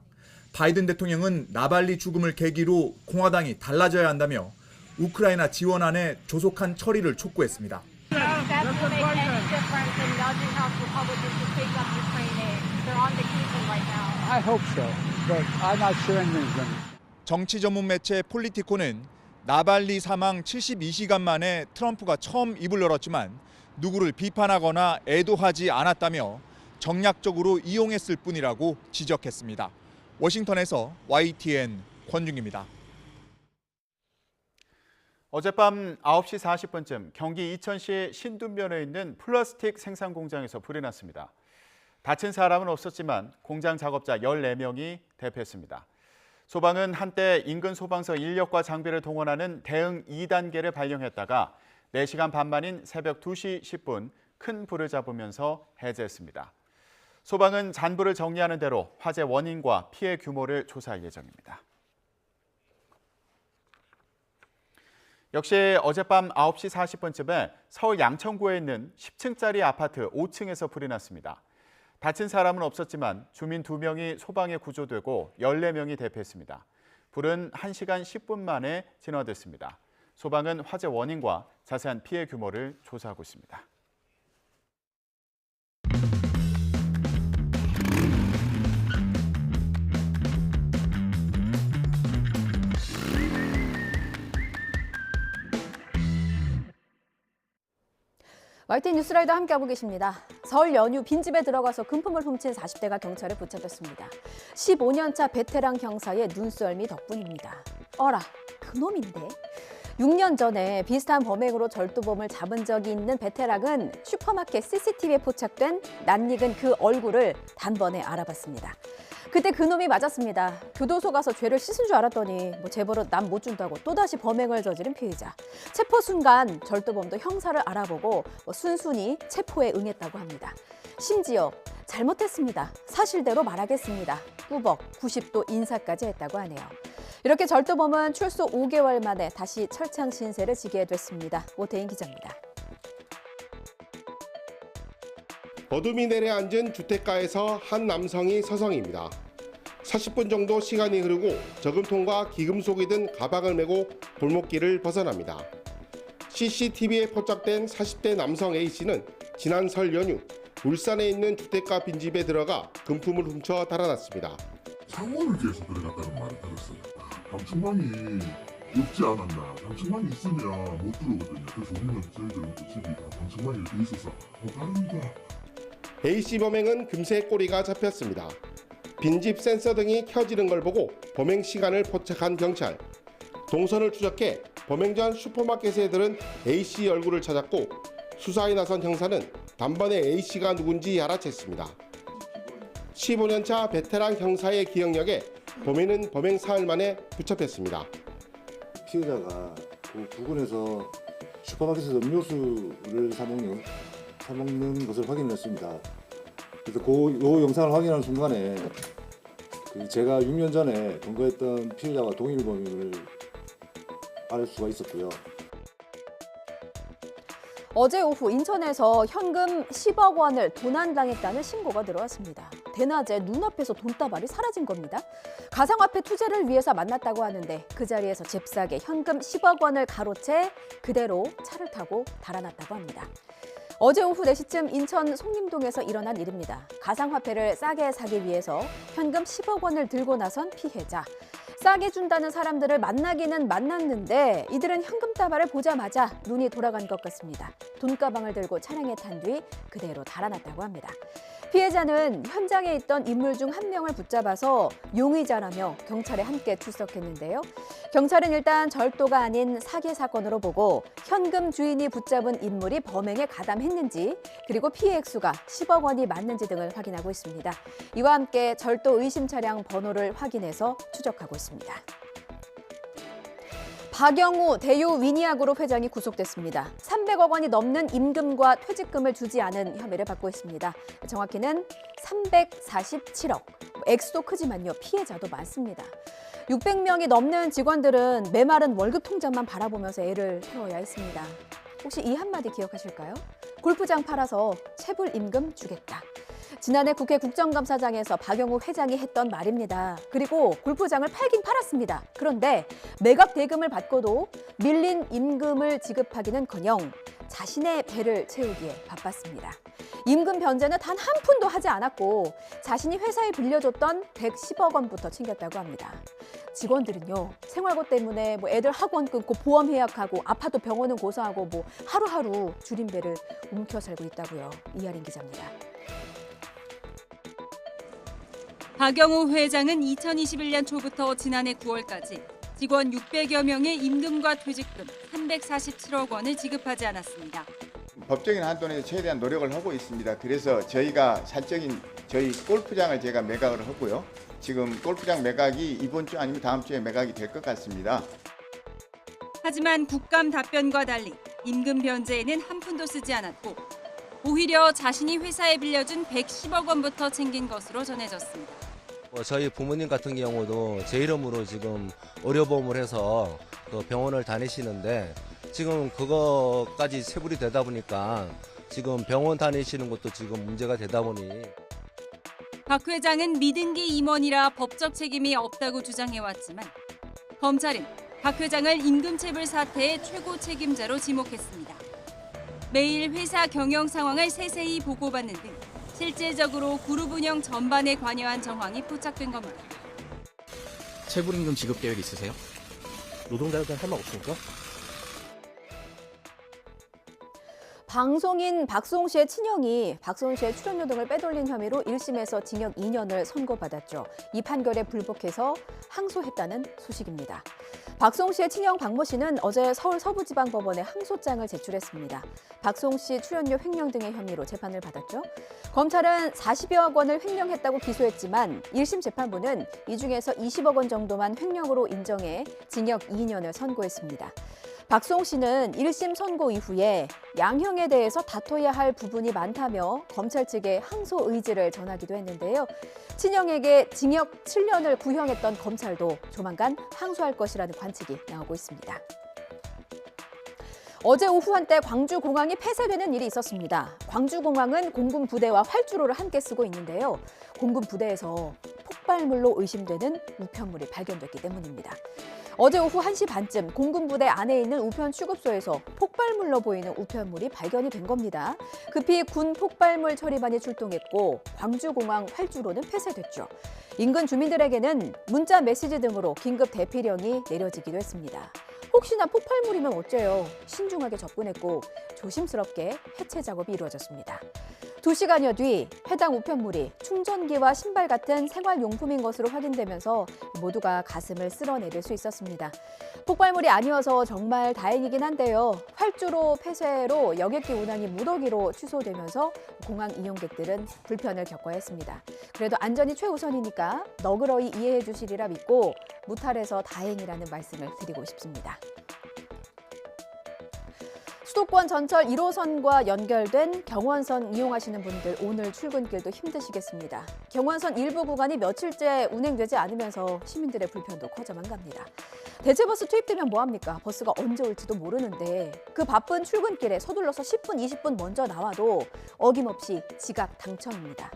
Speaker 25: 바이든 대통령은 나발리 죽음을 계기로 공화당이 달라져야 한다며 우크라이나 지원안의 조속한 처리를 촉구했습니다. 정치 전문 매체 폴리티코는 나발리 사망 72시간 만에 트럼프가 처음 입을 열었지만 누구를 비판하거나 애도하지 않았다며 정략적으로 이용했을 뿐이라고 지적했습니다. 워싱턴에서 YTN 권중입니다. 어젯밤 9시 40분쯤 경기 이천시 신둔면에 있는 플라스틱 생산 공장에서 불이 났습니다. 다친 사람은 없었지만 공장 작업자 14명이 대피했습니다. 소방은 한때 인근 소방서 인력과 장비를 동원하는 대응 2단계를 발령했다가 4시간 반 만인 새벽 2시 10분 큰 불을 잡으면서 해제했습니다. 소방은 잔불을 정리하는 대로 화재 원인과 피해 규모를 조사할 예정입니다. 역시 어젯밤 9시 40분쯤에 서울 양천구에 있는 10층짜리 아파트 5층에서 불이 났습니다. 다친 사람은 없었지만 주민 2명이 소방에 구조되고 14명이 대피했습니다. 불은 1시간 10분 만에 진화됐습니다. 소방은 화재 원인과 자세한 피해 규모를 조사하고 있습니다.
Speaker 2: YTN 뉴스라이더 함께하고 계십니다. 설 연휴 빈집에 들어가서 금품을 훔친 40대가 경찰에 붙잡혔습니다. 15년차 베테랑 형사의 눈썰미 덕분입니다. 어라, 그놈인데? 6년 전에 비슷한 범행으로 절도범을 잡은 적이 있는 베테랑은 슈퍼마켓 CCTV에 포착된 낯익은 그 얼굴을 단번에 알아봤습니다. 그때 그놈이 맞았습니다. 교도소 가서 죄를 씻은 줄 알았더니 재벌은 남 못 준다고 또다시 범행을 저지른 피의자. 체포 순간 절도범도 형사를 알아보고 순순히 체포에 응했다고 합니다. 심지어 잘못했습니다. 사실대로 말하겠습니다. 꾸벅 90도 인사까지 했다고 하네요. 이렇게 절도범은 출소 5개월 만에 다시 철창 신세를 지게 됐습니다. 오태인 기자입니다.
Speaker 9: 어둠이 내려앉은 주택가에서 한 남성이 서성입니다. 40분 정도 시간이 흐르고 저금통과 기금속이 든 가방을 메고 골목길을 벗어납니다. CCTV에 포착된 40대 남성 A씨는 지난 설 연휴 울산에 있는 주택가 빈집에 들어가 금품을 훔쳐 달아났습니다.
Speaker 10: 창문을 깨서 들어갔다는 말을 들었어요. 단층방이 없지 않았나. 단층방이 있으면 못 들어오거든요. 그래서 우리는 저희들은 집이 다 단층방이 돼 있어서 다릅니다.
Speaker 9: A씨 범행은 금세 꼬리가 잡혔습니다. 빈집 센서 등이 켜지는 걸 보고 범행 시간을 포착한 경찰. 동선을 추적해 범행 전 슈퍼마켓에 들은 A씨 얼굴을 찾았고 수사에 나선 형사는 단번에 A씨가 누군지 알아챘습니다. 15년차 베테랑 형사의 기억력에 범인은 범행 사흘 만에 붙잡혔습니다.
Speaker 11: 피해자가 그 부근에서 슈퍼마켓에서 음료수를 사먹는 것을 확인했습니다. 그래서 그 영상을 확인하는 순간에 제가 6년 전에 검거했던 피해자와 동일 범인을 알 수가 있었고요.
Speaker 2: 어제 오후 인천에서 현금 10억 원을 도난당했다는 신고가 들어왔습니다. 대낮에 눈앞에서 돈다발이 사라진 겁니다. 가상화폐 투자를 위해서 만났다고 하는데 그 자리에서 잽싸게 현금 10억 원을 가로채 그대로 차를 타고 달아났다고 합니다. 어제 오후 4시쯤 인천 송림동에서 일어난 일입니다. 가상화폐를 싸게 사기 위해서 현금 10억 원을 들고 나선 피해자. 싸게 준다는 사람들을 만나기는 만났는데 이들은 현금 다발을 보자마자 눈이 돌아간 것 같습니다. 돈가방을 들고 차량에 탄 뒤 그대로 달아났다고 합니다. 피해자는 현장에 있던 인물 중 한 명을 붙잡아서 용의자라며 경찰에 함께 출석했는데요. 경찰은 일단 절도가 아닌 사기 사건으로 보고 현금 주인이 붙잡은 인물이 범행에 가담했는지 그리고 피해 액수가 10억 원이 맞는지 등을 확인하고 있습니다. 이와 함께 절도 의심 차량 번호를 확인해서 추적하고 있습니다. 박영우 대유 위니아그룹 회장이 구속됐습니다. 300억 원이 넘는 임금과 퇴직금을 주지 않은 혐의를 받고 있습니다. 정확히는 347억. 액수도 크지만요. 피해자도 많습니다. 600명이 넘는 직원들은 메마른 월급 통장만 바라보면서 애를 태워야 했습니다. 혹시 이 한마디 기억하실까요? 골프장 팔아서 체불 임금 주겠다. 지난해 국회 국정감사장에서 박영우 회장이 했던 말입니다. 그리고 골프장을 팔긴 팔았습니다. 그런데 매각 대금을 받고도 밀린 임금을 지급하기는커녕 자신의 배를 채우기에 바빴습니다. 임금 변제는 단 한 푼도 하지 않았고 자신이 회사에 빌려줬던 110억 원부터 챙겼다고 합니다. 직원들은요, 생활고 때문에 애들 학원 끊고 보험 예약하고 아파도 병원은 고소하고 하루하루 줄임배를 움켜 살고 있다고요. 이하린 기자입니다.
Speaker 19: 박영우 회장은 2021년 초부터 지난해 9월까지 직원 600여 명의 임금과 퇴직금 347억 원을 지급하지 않았습니다.
Speaker 8: 법적인 한도 내에서 최대한 노력을 하고 있습니다. 그래서 저희가 사적인 저희 골프장을 제가 매각을 하고요. 지금 골프장 매각이 이번 주 아니면 다음 주에 매각이 될 것 같습니다.
Speaker 19: 하지만 국감 답변과 달리 임금 변제에는 한 푼도 쓰지 않았고 오히려 자신이 회사에 빌려준 110억 원부터 챙긴 것으로 전해졌습니다.
Speaker 12: 저희 부모님 같은 경우도 제 이름으로 지금 의료보험을 해서 병원을 다니시는데 지금 그거까지 체불이 되다 보니까 지금 병원 다니시는 것도 지금 문제가 되다 보니
Speaker 19: 박 회장은 미등기 임원이라 법적 책임이 없다고 주장해왔지만 검찰은 박 회장을 임금체불 사태의 최고 책임자로 지목했습니다. 매일 회사 경영 상황을 세세히 보고받는 등 실질적으로 그룹 운영 전반에 관여한 정황이 포착된 겁니다.
Speaker 13: 체불임금 지급 계획 있으세요? 노동자들은 할 말 없습니까?
Speaker 2: 방송인 박수홍 씨의 친형이 박수홍 씨의 출연료 등을 빼돌린 혐의로 1심에서 징역 2년을 선고받았죠. 이 판결에 불복해서 항소했다는 소식입니다. 박수홍 씨의 친형 박모 씨는 어제 서울 서부지방법원에 항소장을 제출했습니다. 박수홍 씨 출연료 횡령 등의 혐의로 재판을 받았죠. 검찰은 40여억 원을 횡령했다고 기소했지만 1심 재판부는 이 중에서 20억 원 정도만 횡령으로 인정해 징역 2년을 선고했습니다. 박수홍 씨는 1심 선고 이후에 양형에 대해서 다퉈야 할 부분이 많다며 검찰 측에 항소 의지를 전하기도 했는데요. 친형에게 징역 7년을 구형했던 검찰도 조만간 항소할 것이라는 관측이 나오고 있습니다. 어제 오후 한때 광주공항이 폐쇄되는 일이 있었습니다. 광주공항은 공군 부대와 활주로를 함께 쓰고 있는데요. 공군 부대에서 폭발물로 의심되는 우편물이 발견됐기 때문입니다. 어제 오후 1시 반쯤 공군 부대 안에 있는 우편 취급소에서 폭발물로 보이는 우편물이 발견이 된 겁니다. 급히 군 폭발물 처리반이 출동했고 광주공항 활주로는 폐쇄됐죠. 인근 주민들에게는 문자 메시지 등으로 긴급 대피령이 내려지기도 했습니다. 혹시나 폭발물이면 어째요? 신중하게 접근했고 조심스럽게 해체 작업이 이루어졌습니다. 2시간여 뒤 해당 우편물이 충전기와 신발 같은 생활용품인 것으로 확인되면서 모두가 가슴을 쓸어내릴 수 있었습니다. 폭발물이 아니어서 정말 다행이긴 한데요. 활주로 폐쇄로 여객기 운항이 무더기로 취소되면서 공항 이용객들은 불편을 겪어야 했습니다. 그래도 안전이 최우선이니까 너그러이 이해해 주시리라 믿고 무탈해서 다행이라는 말씀을 드리고 싶습니다. 수도권 전철 1호선과 연결된 경원선 이용하시는 분들 오늘 출근길도 힘드시겠습니다. 경원선 일부 구간이 며칠째 운행되지 않으면서 시민들의 불편도 커져만 갑니다. 대체버스 투입되면 뭐합니까? 버스가 언제 올지도 모르는데 그 바쁜 출근길에 서둘러서 10분, 20분 먼저 나와도 어김없이 지각 당첨입니다.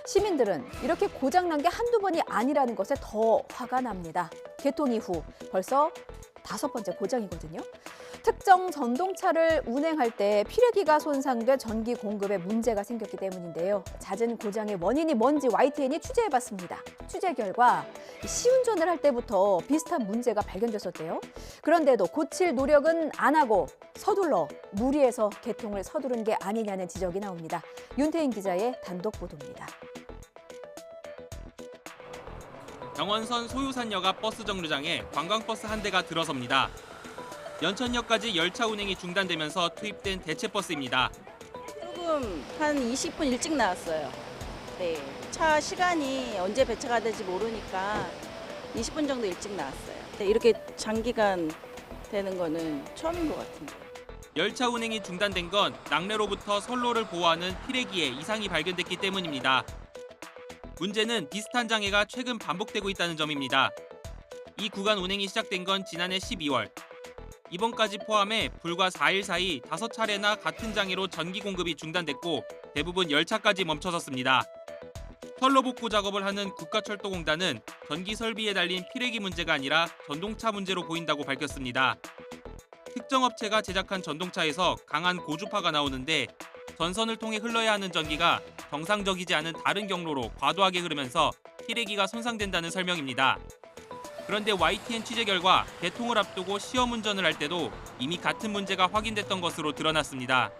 Speaker 2: 시민들은 이렇게 고장난 게 한두 번이 아니라는 것에 더 화가 납니다. 개통 이후 벌써 5번째 고장이거든요. 특정 전동차를 운행할 때 피레기가 손상돼 전기 공급에 문제가 생겼기 때문인데요. 잦은 고장의 원인이 뭔지 YTN이 취재해봤습니다. 취재 결과 시운전을 할 때부터 비슷한 문제가 발견됐었대요. 그런데도 고칠 노력은 안 하고 서둘러 무리해서 개통을 서두른 게 아니냐는 지적이 나옵니다. 윤태인 기자의 단독 보도입니다.
Speaker 14: 경원선 소유산역앞 버스 정류장에 관광버스 한 대가 들어섭니다. 연천역까지 열차 운행이 중단되면서 투입된 대체버스입니다.
Speaker 15: 조금 한 20분 일찍 나왔어요. 네, 차 시간이 언제 배차가 될지 모르니까 20분 정도 일찍 나왔어요. 네, 이렇게 장기간 되는 거는 처음인 것 같은데.
Speaker 14: 열차 운행이 중단된 건 낙뢰로부터 선로를 보호하는 피레기에 이상이 발견됐기 때문입니다. 문제는 비슷한 장애가 최근 반복되고 있다는 점입니다. 이 구간 운행이 시작된 건 지난해 12월. 이번까지 포함해 불과 4일 사이 5차례나 같은 장애로 전기 공급이 중단됐고 대부분 열차까지 멈춰섰습니다. 선로 복구 작업을 하는 국가철도공단은 전기 설비에 달린 피레기 문제가 아니라 전동차 문제로 보인다고 밝혔습니다. 특정 업체가 제작한 전동차에서 강한 고주파가 나오는데 전선을 통해 흘러야 하는 전기가 정상적이지 않은 다른 경로로 과도하게 흐르면서 피레기가 손상된다는 설명입니다. 그런데 YTN 취재 결과 개통을 앞두고 시험 운전을 할 때도 이미 같은 문제가 확인됐던 것으로 드러났습니다.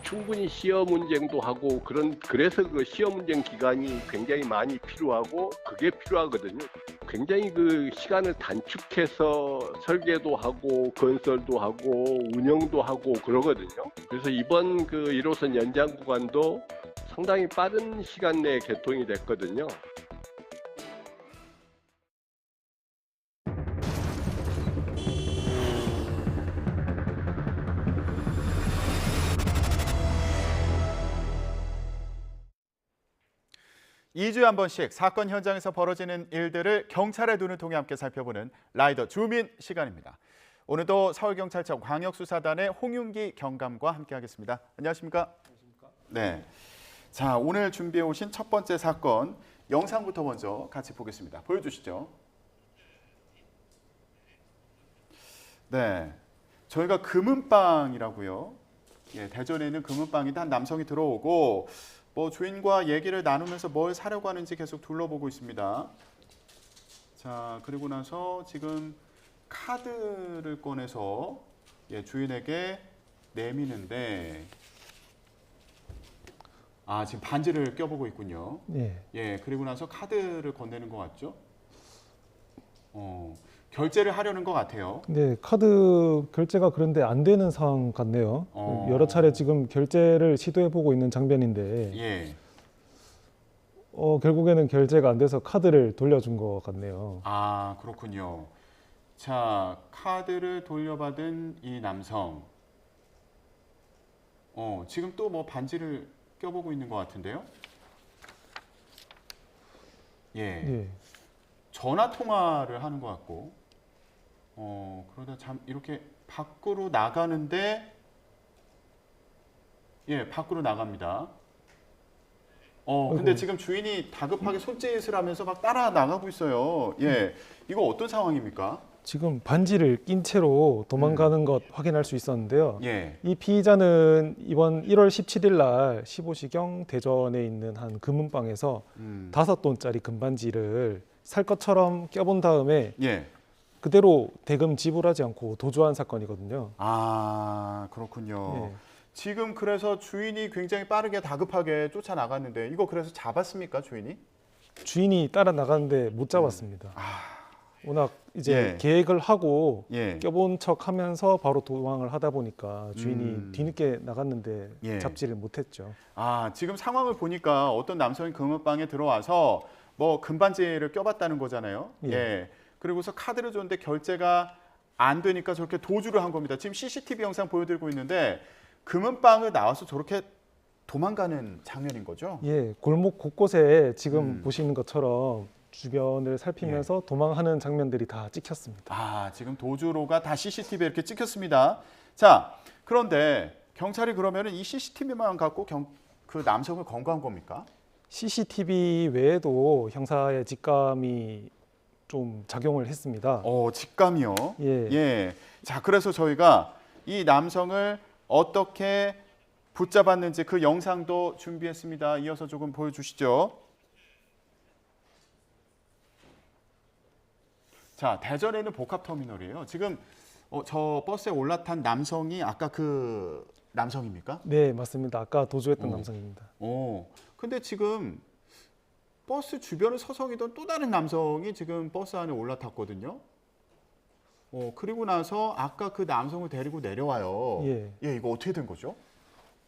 Speaker 16: 충분히 시험 운전도 하고 그래서 그 시험 운전 기간이 굉장히 많이 필요하고 그게 필요하거든요. 굉장히 그 시간을 단축해서 설계도 하고 건설도 하고 운영도 하고 그러거든요. 그래서 이번 그 1호선 연장 구간도 상당히 빠른 시간 내에 개통이 됐거든요.
Speaker 1: 이 2주에 한 번씩 사건 현장에서 벌어지는 일들을 경찰의 눈을 통해 함께 살펴보는 라이더 줌인 시간입니다. 오늘도 서울경찰청 광역수사단의 홍윤기 경감과 함께하겠습니다. 안녕하십니까? 네. 자, 오늘 준비해 오신 첫 번째 사건 영상부터 먼저 같이 보겠습니다. 보여주시죠. 네, 저희가 금은방이라고요. 예, 대전에 있는 금은방인데 한 남성이 들어오고 주인과 얘기를 나누면서 뭘 사려고 하는지 계속 둘러보고 있습니다. 자, 그리고 나서 지금 카드를 꺼내서 주인에게 내미는데 지금 반지를 껴보고 있군요. 예, 그리고 나서 카드를 건네는 것 같죠? 결제를 하려는 것 같아요.
Speaker 17: 네, 카드 결제가 그런데 안 되는 상황 같네요. 여러 차례 지금 결제를 시도해보고 있는 장면인데
Speaker 1: 예.
Speaker 17: 결국에는 결제가 안 돼서 카드를 돌려준 것 같네요.
Speaker 1: 아, 그렇군요. 자, 카드를 돌려받은 이 남성. 지금 또 뭐 반지를 껴보고 있는 것 같은데요. 예. 전화 통화를 하는 것 같고, 그러다 이렇게 밖으로 나가는데, 밖으로 나갑니다. 근데 지금 주인이 다급하게 손짓을 하면서 막 따라 나가고 있어요. 예, 이거 어떤 상황입니까?
Speaker 17: 지금 반지를 낀 채로 도망가는 것 확인할 수 있었는데요.
Speaker 1: 예.
Speaker 17: 이 피의자는 이번 1월 17일 날 15시경 대전에 있는 한 금은방에서 5돈짜리 금반지를 살 것처럼 껴본 다음에 그대로 대금 지불하지 않고 도주한 사건이거든요.
Speaker 1: 아, 그렇군요. 지금 그래서 주인이 굉장히 빠르게 다급하게 쫓아나갔는데 이거 그래서 잡았습니까, 주인이?
Speaker 17: 주인이 따라 나갔는데 못 잡았습니다. 워낙 이제 계획을 하고 껴본 척 하면서 바로 도망을 하다 보니까 주인이 뒤늦게 나갔는데 잡지를 못했죠.
Speaker 1: 지금 상황을 보니까 어떤 남성이 금은방에 들어와서 뭐 금반지를 껴봤다는 거잖아요. 그리고서 카드를 줬는데 결제가 안 되니까 저렇게 도주를 한 겁니다. 지금 CCTV 영상 보여드리고 있는데 금은방을 나와서 저렇게 도망가는 장면인 거죠?
Speaker 17: 예, 골목 곳곳에 지금 보시는 것처럼 주변을 살피면서 도망하는 장면들이 다 찍혔습니다.
Speaker 1: 지금 도주로가 다 CCTV에 이렇게 찍혔습니다. 자, 그런데 경찰이 그러면은 이 CCTV만 갖고 그 남성을 검거한 겁니까?
Speaker 17: CCTV 외에도 형사의 직감이 좀 작용을 했습니다.
Speaker 1: 직감이요?
Speaker 17: 예.
Speaker 1: 예. 자, 그래서 저희가 이 남성을 어떻게 붙잡았는지 그 영상도 준비했습니다. 이어서 조금 보여주시죠. 자, 대전에 있는 복합터미널이에요. 지금 저 버스에 올라탄 남성이 아까 그 남성입니까?
Speaker 17: 네, 맞습니다. 아까 도주했던 남성입니다.
Speaker 1: 근데 지금 버스 주변을 서성이던 또 다른 남성이 지금 버스 안에 올라탔거든요. 그리고 나서 아까 그 남성을 데리고 내려와요.
Speaker 17: 예.
Speaker 1: 이거 어떻게 된 거죠?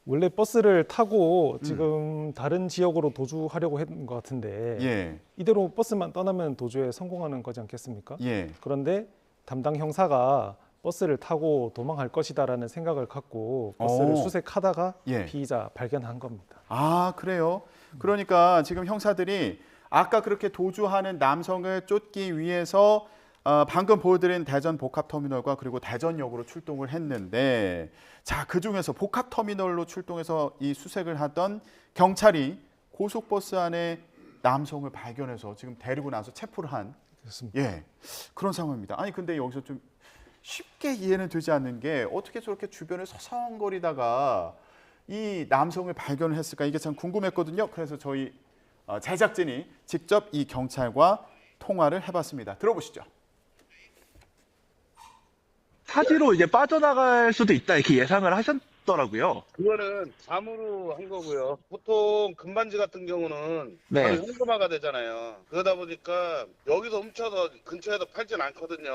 Speaker 17: 원래 버스를 타고 지금 다른 지역으로 도주하려고 했던 것 같은데
Speaker 1: 예.
Speaker 17: 이대로 버스만 떠나면 도주에 성공하는 거지 않겠습니까?
Speaker 1: 예.
Speaker 17: 그런데 담당 형사가 버스를 타고 도망할 것이다라는 생각을 갖고 버스를 수색하다가
Speaker 1: 예.
Speaker 17: 피의자 발견한 겁니다.
Speaker 1: 아, 그래요? 그러니까 지금 형사들이 아까 그렇게 도주하는 남성을 쫓기 위해서 방금 보여드린 대전 복합터미널과 그리고 대전역으로 출동을 했는데, 자, 그중에서 복합터미널로 출동해서 이 수색을 하던 경찰이 고속버스 안에 남성을 발견해서 지금 데리고 나서 체포를 한 그런 상황입니다. 아니 근데 여기서 좀 쉽게 이해는 되지 않는 게 어떻게 저렇게 주변을 서성거리다가 이 남성을 발견을 했을까, 이게 참 궁금했거든요. 그래서 저희 제작진이 직접 이 경찰과 통화를 해봤습니다. 들어보시죠.
Speaker 3: 사지로 이제 빠져나갈 수도 있다 이렇게 예상을 하셨더라고요.
Speaker 18: 그거는 감으로 한 거고요. 보통 금반지 같은 경우는
Speaker 3: 네.
Speaker 18: 바로 현금화가 되잖아요. 그러다 보니까 여기서 훔쳐서 근처에서 팔진 않거든요.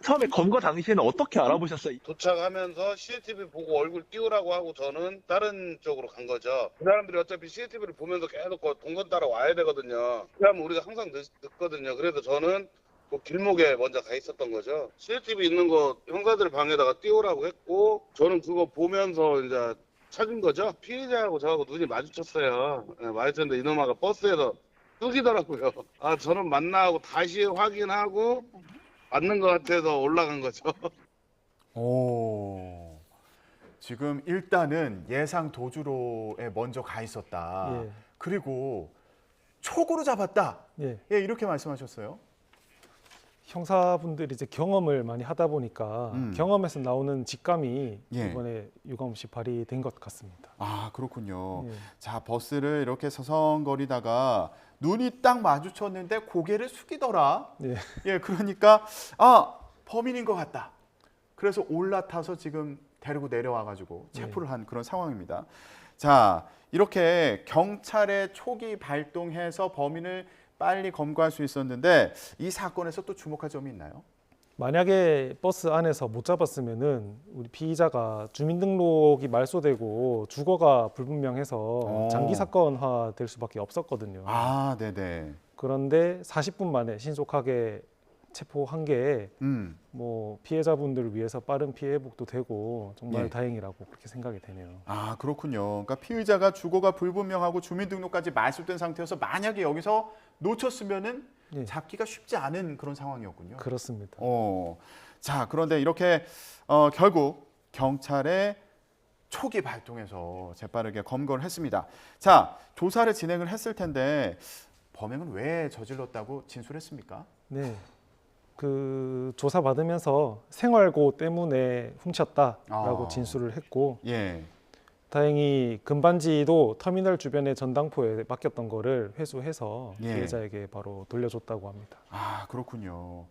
Speaker 3: 처음에 검거 당시에는 어떻게 알아보셨어요?
Speaker 18: 도착하면서 CCTV 보고 얼굴 띄우라고 하고 저는 다른 쪽으로 간 거죠. 그 사람들이 어차피 CCTV를 보면서 계속 동선 따라 와야 되거든요. 그러면 우리가 항상 늦거든요. 그래서 저는 그 길목에 먼저 가 있었던 거죠. CCTV 있는 거 형사들 방에다가 띄우라고 했고, 저는 그거 보면서 이제 찾은 거죠. 피해자하고 저하고 눈이 마주쳤어요. 네, 마주쳤는데 이놈아가 버스에서 뚝이더라고요. 저는 만나고 다시 확인하고 맞는 것 같아서 올라간 거죠.
Speaker 1: 지금 일단은 예상 도주로에 먼저 가 있었다.
Speaker 17: 예.
Speaker 1: 그리고 촉으로 잡았다.
Speaker 17: 예.
Speaker 1: 이렇게 말씀하셨어요.
Speaker 17: 형사분들이 이제 경험을 많이 하다 보니까 경험에서 나오는 직감이
Speaker 1: 예.
Speaker 17: 이번에 유감없이 발휘된 것 같습니다.
Speaker 1: 아, 그렇군요.
Speaker 17: 예.
Speaker 1: 자, 버스를 이렇게 서성거리다가 눈이 딱 마주쳤는데 고개를 숙이더라.
Speaker 17: 예.
Speaker 1: 그러니까 범인인 것 같다. 그래서 올라타서 지금 데리고 내려와가지고 체포를 한 그런 상황입니다. 자, 이렇게 경찰의 촉이 발동해서 범인을 빨리 검거할 수 있었는데 이 사건에서 또 주목할 점이 있나요?
Speaker 17: 만약에 버스 안에서 못 잡았으면은 우리 피의자가 주민등록이 말소되고 주거가 불분명해서 장기 사건화 될 수밖에 없었거든요.
Speaker 1: 아, 네네.
Speaker 17: 그런데 40분 만에 신속하게 체포한 게 뭐 피해자분들을 위해서 빠른 피해 회복도 되고 정말 다행이라고 그렇게 생각이 되네요.
Speaker 1: 아, 그렇군요. 그러니까 피의자가 주거가 불분명하고 주민등록까지 말소된 상태여서 만약에 여기서 놓쳤으면은 잡기가 쉽지 않은 그런 상황이었군요.
Speaker 17: 그렇습니다.
Speaker 1: 자, 그런데 이렇게 결국 경찰의 촉이 발동해서 재빠르게 검거를 했습니다. 자, 조사를 진행을 했을 텐데 범행은 왜 저질렀다고 진술했습니까?
Speaker 17: 네. 그 조사 받으면서 생활고 때문에 훔쳤다라고 진술을 했고, 다행히 금반지도 터미널 주변의 전당포에 맡겼던 거를 회수해서 피해자에게 바로 돌려줬다고 합니다.
Speaker 1: 아, 그렇군요.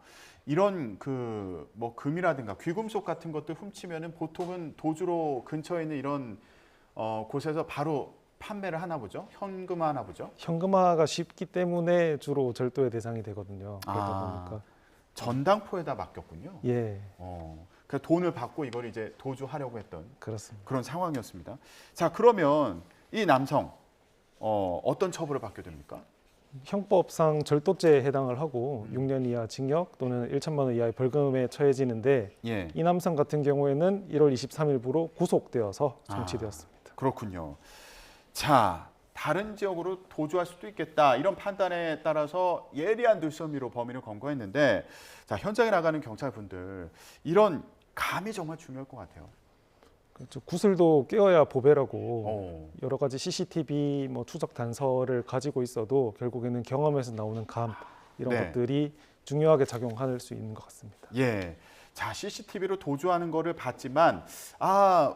Speaker 1: 이런 뭐 금이라든가 귀금속 같은 것들 훔치면은 보통은 도주로 근처에 있는 이런 곳에서 바로 판매를 하나 보죠? 현금화하나 보죠?
Speaker 17: 현금화가 쉽기 때문에 주로 절도의 대상이 되거든요. 그러다 보니까
Speaker 1: 전당포에다 맡겼군요.
Speaker 17: 예.
Speaker 1: 그 돈을 받고 이걸 이제 도주하려고 했던
Speaker 17: 그렇습니다.
Speaker 1: 그런 상황이었습니다. 자, 그러면 이 남성 어떤 처벌을 받게 됩니까?
Speaker 17: 형법상 절도죄에 해당을 하고 6년 이하 징역 또는 1천만 원 이하의 벌금에 처해지는데 이 남성 같은 경우에는 1월 23일부로 구속되어서 송치되었습니다.
Speaker 1: 그렇군요. 자, 다른 지역으로 도주할 수도 있겠다, 이런 판단에 따라서 예리한 눈썰미로 범인을 검거했는데, 자, 현장에 나가는 경찰분들 이런 감이 정말 중요할 것 같아요.
Speaker 17: 그렇죠. 구슬도 깨어야 보배라고 여러 가지 CCTV 뭐 추적 단서를 가지고 있어도 결국에는 경험에서 나오는 감 이런 것들이 중요하게 작용할 수 있는 것 같습니다.
Speaker 1: 예. 자, CCTV로 도주하는 거를 봤지만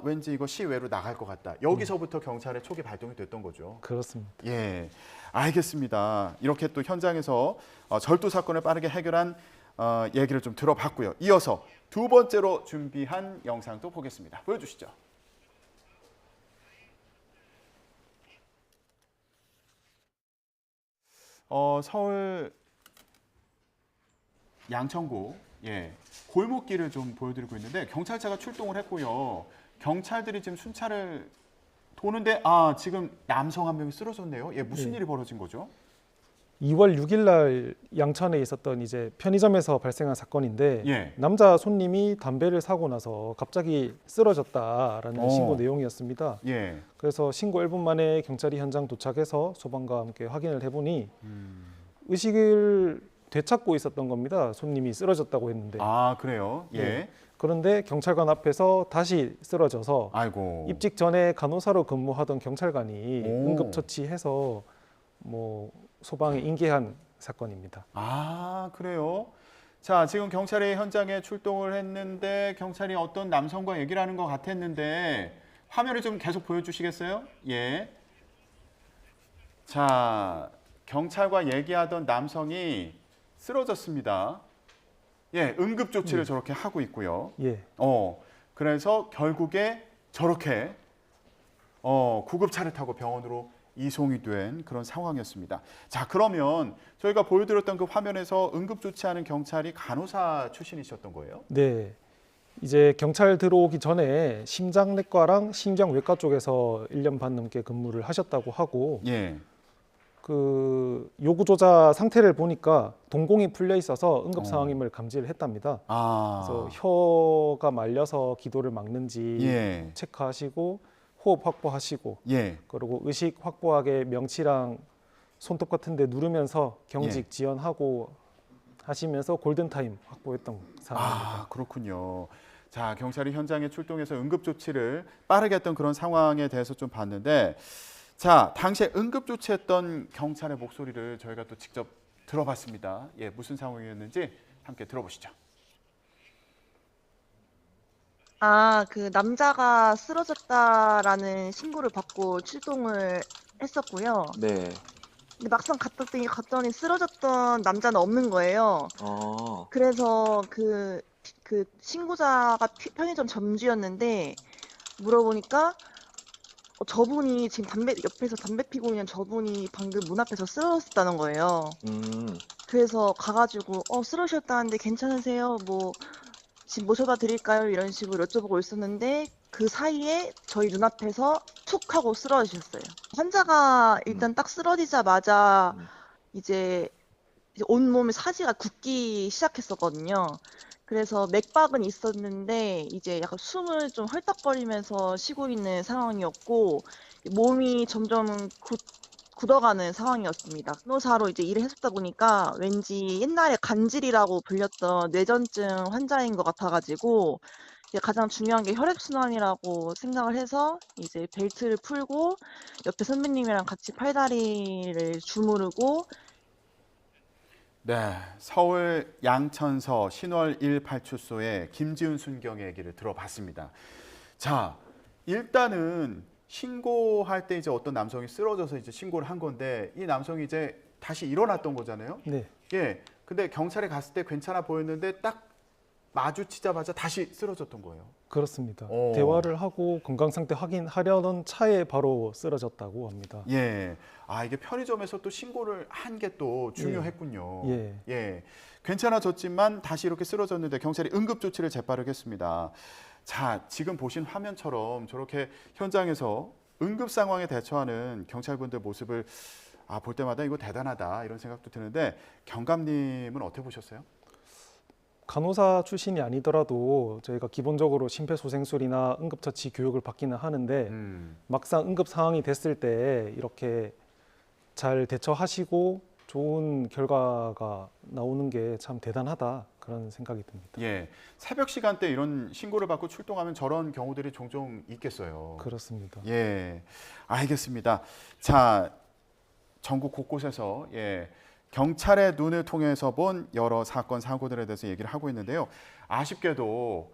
Speaker 1: 왠지 이거 시외로 나갈 것 같다. 여기서부터 경찰의 촉이 발동이 됐던 거죠.
Speaker 17: 그렇습니다.
Speaker 1: 예, 알겠습니다. 이렇게 또 현장에서 절도 사건을 빠르게 해결한 얘기를 좀 들어봤고요. 이어서 두 번째로 준비한 영상도 보겠습니다. 보여주시죠. 서울 양천구 골목길을 좀 보여드리고 있는데 경찰차가 출동을 했고요. 경찰들이 지금 순찰을 도는데 지금 남성 한 명이 쓰러졌네요. 무슨 일이 벌어진 거죠?
Speaker 17: 2월 6일 날 양천에 있었던 이제 편의점에서 발생한 사건인데 남자 손님이 담배를 사고 나서 갑자기 쓰러졌다라는 신고 내용이었습니다. 그래서 신고 1분 만에 경찰이 현장 도착해서 소방과 함께 확인을 해보니 의식을 되찾고 있었던 겁니다. 손님이 쓰러졌다고 했는데.
Speaker 1: 그래요?
Speaker 17: 그런데 경찰관 앞에서 다시 쓰러져서 입직 전에 간호사로 근무하던 경찰관이 응급처치해서 소방에 인계한 사건입니다.
Speaker 1: 그래요? 자, 지금 경찰이 현장에 출동을 했는데 경찰이 어떤 남성과 얘기를 하는 것 같았는데 화면을 좀 계속 보여주시겠어요? 자, 경찰과 얘기하던 남성이 쓰러졌습니다. 응급조치를 저렇게 하고 있고요. 그래서 결국에 저렇게 구급차를 타고 병원으로 이송이 된 그런 상황이었습니다. 자, 그러면 저희가 보여드렸던 그 화면에서 응급조치하는 경찰이 간호사 출신이셨던 거예요?
Speaker 17: 네. 이제 경찰 들어오기 전에 심장내과랑 신경외과 쪽에서 1년 반 넘게 근무를 하셨다고 하고 그 요구조자 상태를 보니까 동공이 풀려 있어서 응급 상황임을 감지를 했답니다. 그래서 혀가 말려서 기도를 막는지 체크하시고 호흡 확보하시고 그리고 의식 확보하게 명치랑 손톱 같은 데 누르면서 경직 지연하고 하시면서 골든타임 확보했던 상황입니다.
Speaker 1: 그렇군요. 자, 경찰이 현장에 출동해서 응급조치를 빠르게 했던 그런 상황에 대해서 좀 봤는데 자, 당시에 응급조치했던 경찰의 목소리를 저희가 또 직접 들어봤습니다. 무슨 상황이었는지 함께 들어보시죠.
Speaker 5: 그 남자가 쓰러졌다라는 신고를 받고 출동을 했었고요.
Speaker 3: 네.
Speaker 5: 근데 막상 갔더니 쓰러졌던 남자는 없는 거예요. 그래서 그 신고자가 편의점 점주였는데 물어보니까 저분이 지금 옆에서 담배 피고 있는 저분이 방금 문 앞에서 쓰러졌다는 거예요. 그래서 가가지고 쓰러졌다는데 괜찮으세요? 집 모셔다 드릴까요? 이런 식으로 여쭤보고 있었는데 그 사이에 저희 눈앞에서 툭 하고 쓰러지셨어요. 환자가 일단 딱 쓰러지자마자 이제 온몸에 사지가 굳기 시작했었거든요. 그래서 맥박은 있었는데 이제 약간 숨을 좀 헐떡거리면서 쉬고 있는 상황이었고 몸이 점점 굳어가는 상황이었습니다. 간호사로 이제 일을 했었다 보니까 왠지 옛날에 간질이라고 불렸던 뇌전증 환자인 것 같아가지고 이제 가장 중요한 게 혈액순환이라고 생각을 해서 이제 벨트를 풀고 옆에 선배님이랑 같이 팔다리를 주무르고
Speaker 1: 서울 양천서 신월 1파출소의 김지훈 순경의 얘기를 들어봤습니다. 자, 일단은 신고할 때 이제 어떤 남성이 쓰러져서 이제 신고를 한 건데 이 남성이 이제 다시 일어났던 거잖아요. 근데 경찰에 갔을 때 괜찮아 보였는데 딱 마주치자마자 다시 쓰러졌던 거예요.
Speaker 17: 그렇습니다. 대화를 하고 건강 상태 확인하려던 차에 바로 쓰러졌다고 합니다.
Speaker 1: 이게 편의점에서 또 신고를 한 게 또 중요했군요. 괜찮아졌지만 다시 이렇게 쓰러졌는데 경찰이 응급조치를 재빠르게 했습니다. 자, 지금 보신 화면처럼 저렇게 현장에서 응급 상황에 대처하는 경찰분들 모습을 볼 때마다 이거 대단하다 이런 생각도 드는데 경감님은 어떻게 보셨어요?
Speaker 17: 간호사 출신이 아니더라도 저희가 기본적으로 심폐소생술이나 응급처치 교육을 받기는 하는데 막상 응급 상황이 됐을 때 이렇게 잘 대처하시고 좋은 결과가 나오는 게 참 대단하다 그런 생각이 듭니다.
Speaker 1: 새벽 시간대 이런 신고를 받고 출동하면 저런 경우들이 종종 있겠어요.
Speaker 17: 그렇습니다.
Speaker 1: 알겠습니다. 자, 전국 곳곳에서 경찰의 눈을 통해서 본 여러 사건 사고들에 대해서 얘기를 하고 있는데요. 아쉽게도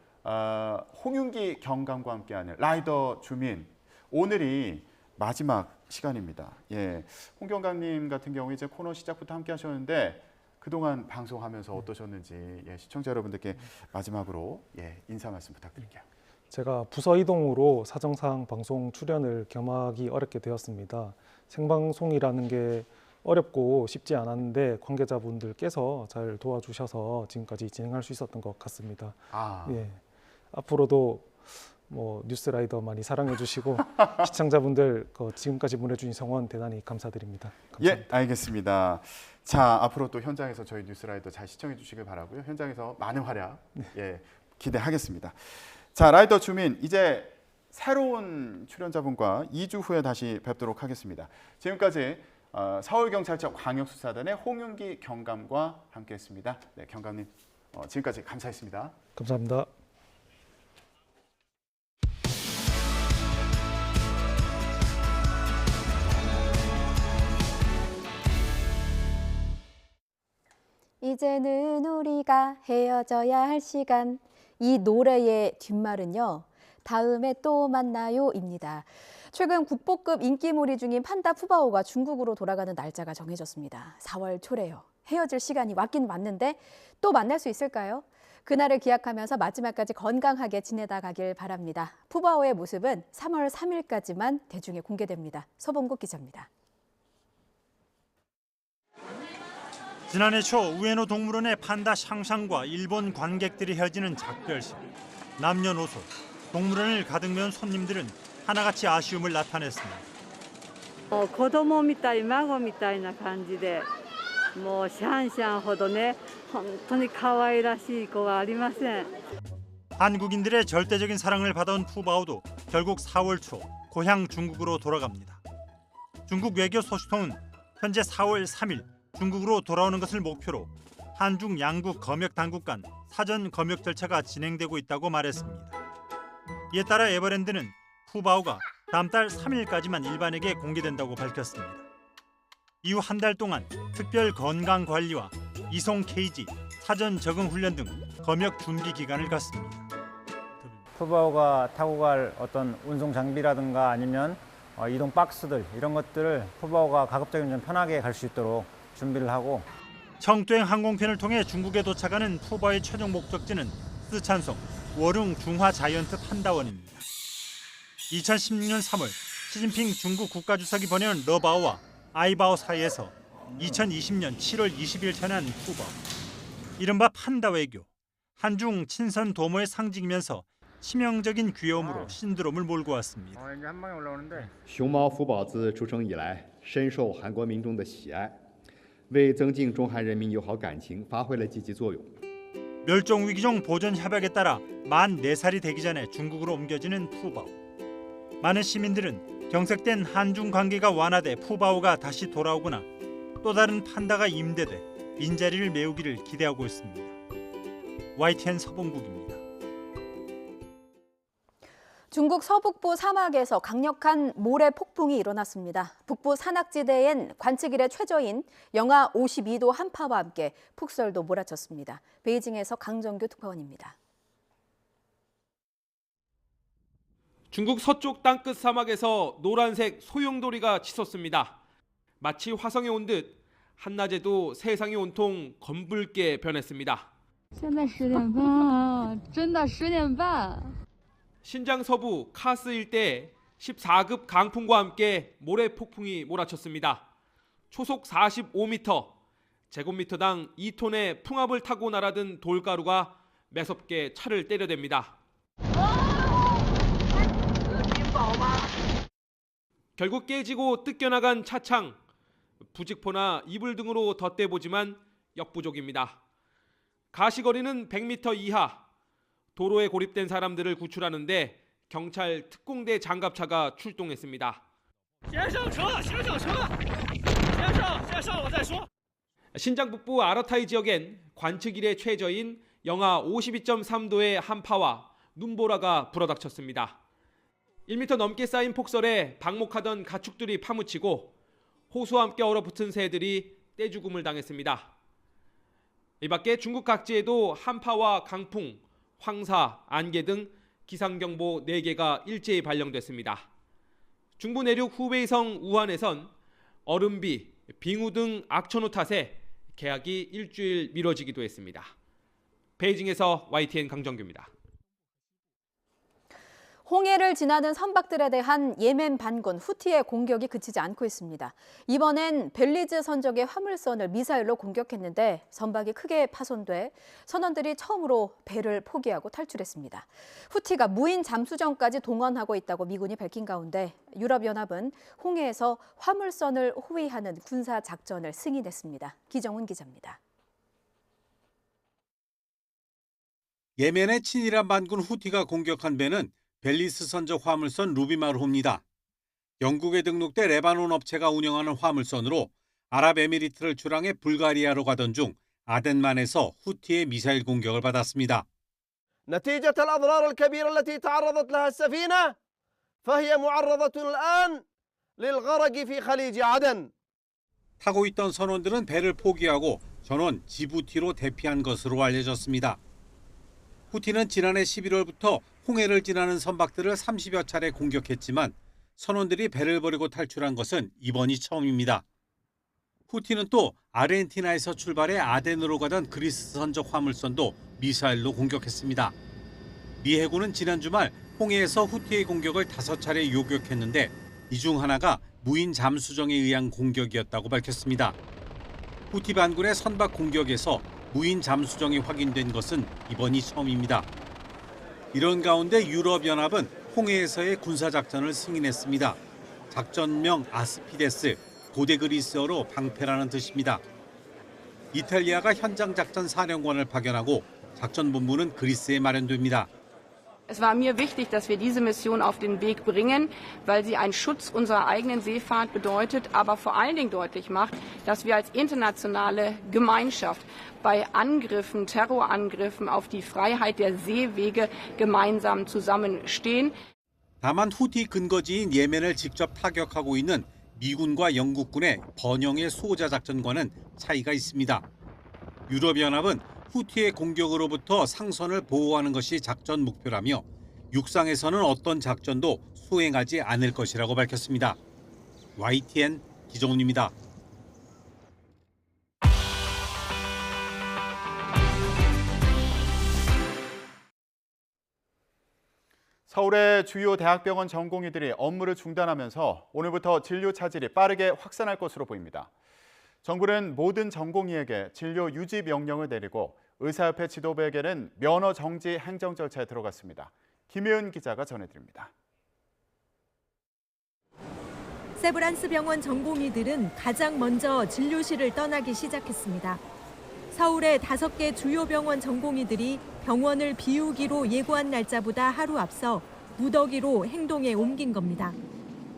Speaker 1: 홍윤기 경감과 함께하는 라이더 주민 오늘이 마지막 시간입니다. 예, 홍 경감님 같은 경우 이제 코너 시작부터 함께하셨는데 그동안 방송하면서 어떠셨는지 시청자 여러분들께 마지막으로 인사 말씀 부탁드릴게요.
Speaker 17: 제가 부서 이동으로 사정상 방송 출연을 겸하기 어렵게 되었습니다. 생방송이라는 게 어렵고 쉽지 않았는데 관계자분들께서 잘 도와주셔서 지금까지 진행할 수 있었던 것 같습니다. 예, 앞으로도 뉴스라이더 많이 사랑해 주시고 시청자분들 지금까지 보내주신 성원 대단히 감사드립니다. 감사합니다.
Speaker 1: 예, 알겠습니다. 자, 앞으로 또 현장에서 저희 뉴스라이더 잘 시청해 주시길 바라고요. 현장에서 많은 활약 기대하겠습니다. 자, 라이더 주민 이제 새로운 출연자분과 2주 후에 다시 뵙도록 하겠습니다. 지금까지 서울경찰청 광역수사단의 홍윤기 경감과 함께했습니다. 네, 경감님 지금까지 감사했습니다.
Speaker 17: 감사합니다.
Speaker 2: 이제는 우리가 헤어져야 할 시간. 이 노래의 뒷말은요. 다음에 또 만나요입니다. 최근 국보급 인기몰이 중인 판다 푸바오가 중국으로 돌아가는 날짜가 정해졌습니다. 4월 초래요. 헤어질 시간이 왔긴 왔는데 또 만날 수 있을까요? 그날을 기약하면서 마지막까지 건강하게 지내다 가길 바랍니다. 푸바오의 모습은 3월 3일까지만 대중에 공개됩니다. 서봉국 기자입니다.
Speaker 6: 지난해 초 우에노 동물원의 판다 샹샹과 일본 관객들이 헤어지는 작별식. 남녀노소, 동물원을 가득 메운 손님들은 하나같이 아쉬움을 나타냈습니다.
Speaker 20: 子供みたい、孫みたいな感じで、もうシャンシャンほどね、本当に可愛らしい子はありません。
Speaker 6: 한국인들의 절대적인 사랑을 받아온 푸바오도 결국 4월 초 고향 중국으로 돌아갑니다. 중국 외교 소식통은 현재 4월 3일 중국으로 돌아오는 것을 목표로 한중 양국 검역 당국 간 사전 검역 절차가 진행되고 있다고 말했습니다. 이에 따라 에버랜드는 푸바오가 다음 달 3일까지만 일반에게 공개된다고 밝혔습니다. 이후 한 달 동안 특별 건강 관리와 이송 케이지, 사전 적응 훈련 등 검역 준비 기간을 갖습니다.
Speaker 21: 푸바오가 타고 갈 어떤 운송 장비라든가 아니면 이동 박스들 이런 것들을 푸바오가 가급적이면 좀 편하게 갈 수 있도록 준비를 하고
Speaker 6: 청두행 항공편을 통해 중국에 도착하는 푸바오의 최종 목적지는 쓰촨성 워룽 중화 자이언트 판다원입니다. 2016년 3월 시진핑 중국 국가주석이 보내온 러바오와 아이바오 사이에서 2020년 7월 20일 전한 푸바오. 이른바 판다 외교. 한중 친선 도모의 상징이면서 치명적인 귀여움으로 신드롬을 몰고 왔습니다.
Speaker 22: 熊猫福宝自出生以来深受韩国民众的喜爱，为增进中韩人民友好感情发挥了积极作用。
Speaker 6: 멸종위기종 보존 협약에 따라 만 4살이 되기 전에 중국으로 옮겨지는 푸바오. 많은 시민들은 경색된 한중 관계가 완화돼 푸바오가 다시 돌아오거나 또 다른 판다가 임대돼 빈자리를 메우기를 기대하고 있습니다. YTN 서봉국입니다.
Speaker 2: 중국 서북부 사막에서 강력한 모래 폭풍이 일어났습니다. 북부 산악지대엔 관측 이래 최저인 영하 52도 한파와 함께 폭설도 몰아쳤습니다. 베이징에서 강정규 특파원입니다.
Speaker 23: 중국 서쪽 땅끝 사막에서 노란색 소용돌이가 치솟습니다. 마치 화성에 온 듯 한낮에도 세상이 온통 검붉게 변했습니다.
Speaker 24: 现在10点半，真的10点半。
Speaker 23: 신장 서부 카스 일대에 14급 강풍과 함께 모래 폭풍이 몰아쳤습니다. 초속 45m, 제곱미터당 2톤의 풍압을 타고 날아든 돌가루가 매섭게 차를 때려댑니다. 결국 깨지고 뜯겨나간 차창, 부직포나 이불 등으로 덧대보지만 역부족입니다. 가시거리는 100m 이하. 도로에 고립된 사람들을 구출하는데 경찰 특공대 장갑차가 출동했습니다. 신장 북부 아라타이 지역엔 관측 이래 최저인 영하 52.3도의 한파와 눈보라가 불어닥쳤습니다. 1m 넘게 쌓인 폭설에 방목하던 가축들이 파묻히고 호수와 함께 얼어붙은 새들이 떼죽음을 당했습니다. 이 밖에 중국 각지에도 한파와 강풍, 황사, 안개 등 기상경보 4개가 일제히 발령됐습니다. 중부 내륙 후베이성 우한에선 얼음비, 빙우 등 악천후 탓에 개학이 일주일 미뤄지기도 했습니다. 베이징에서 YTN 강정규입니다.
Speaker 2: 홍해를 지나는 선박들에 대한 예멘 반군 후티의 공격이 그치지 않고 있습니다. 이번엔 벨리즈 선적의 화물선을 미사일로 공격했는데 선박이 크게 파손돼 선원들이 처음으로 배를 포기하고 탈출했습니다. 후티가 무인 잠수정까지 동원하고 있다고 미군이 밝힌 가운데 유럽연합은 홍해에서 화물선을 호위하는 군사 작전을 승인했습니다. 기정훈 기자입니다.
Speaker 4: 예멘의 친이란 반군 후티가 공격한 배는 벨리스 선적 화물선 루비마르호입니다. 영국에 등록돼 레바논 업체가 운영하는 화물선으로 아랍에미리트를 출항해 불가리아로 가던 중 아덴만에서 후티의 미사일 공격을 받았습니다.
Speaker 7: نتيجة الأضرار الكبيرة التي تعرضت لها السفينة فهي معرضة الآن للغرق في خليج عدن.
Speaker 4: 타고 있던 선원들은 배를 포기하고 전원 지부티로 대피한 것으로 알려졌습니다. 후티는 지난해 11월부터 홍해를 지나는 선박들을 30여 차례 공격했지만 선원들이 배를 버리고 탈출한 것은 이번이 처음입니다. 후티는 또 아르헨티나에서 출발해 아덴으로 가던 그리스 선적 화물선도 미사일로 공격했습니다. 미 해군은 지난 주말 홍해에서 후티의 공격을 5차례 요격했는데 이 중 하나가 무인 잠수정에 의한 공격이었다고 밝혔습니다. 후티 반군의 선박 공격에서 무인 잠수정이 확인된 것은 이번이 처음입니다. 이런 가운데 유럽연합은 홍해에서의 군사작전을 승인했습니다. 작전명 아스피데스, 고대 그리스어로 방패라는 뜻입니다. 이탈리아가 현장 작전 사령관을 파견하고 작전본부는 그리스에 마련됩니다.
Speaker 9: Es war mir wichtig, dass wir diese Mission auf den Weg bringen, weil sie einen Schutz unserer eigenen Seefahrt bedeutet, aber vor allen Dingen deutlich macht, dass wir als internationale Gemeinschaft bei Angriffen, Terrorangriffen auf die Freiheit der Seewege gemeinsam zusammenstehen.
Speaker 4: 다만 후티 근거지인 예멘을 직접 타격하고 있는 미군과 영국군의 번영의 수호자 작전과는 차이가 있습니다. 유럽연합은 후티의 공격으로부터 상선을 보호하는 것이 작전 목표라며 육상에서는 어떤 작전도 수행하지 않을 것이라고 밝혔습니다. YTN 기정훈입니다.
Speaker 1: 서울의 주요 대학병원 전공의들이 업무를 중단하면서 오늘부터 진료 차질이 빠르게 확산할 것으로 보입니다. 정부는 모든 전공의에게 진료 유지 명령을 내리고 의사협회 지도부에게는 면허 정지 행정 절차에 들어갔습니다. 김혜은 기자가 전해드립니다.
Speaker 10: 세브란스 병원 전공의들은 가장 먼저 진료실을 떠나기 시작했습니다. 서울의 5개 주요 병원 전공의들이 병원을 비우기로 예고한 날짜보다 하루 앞서 무더기로 행동에 옮긴 겁니다.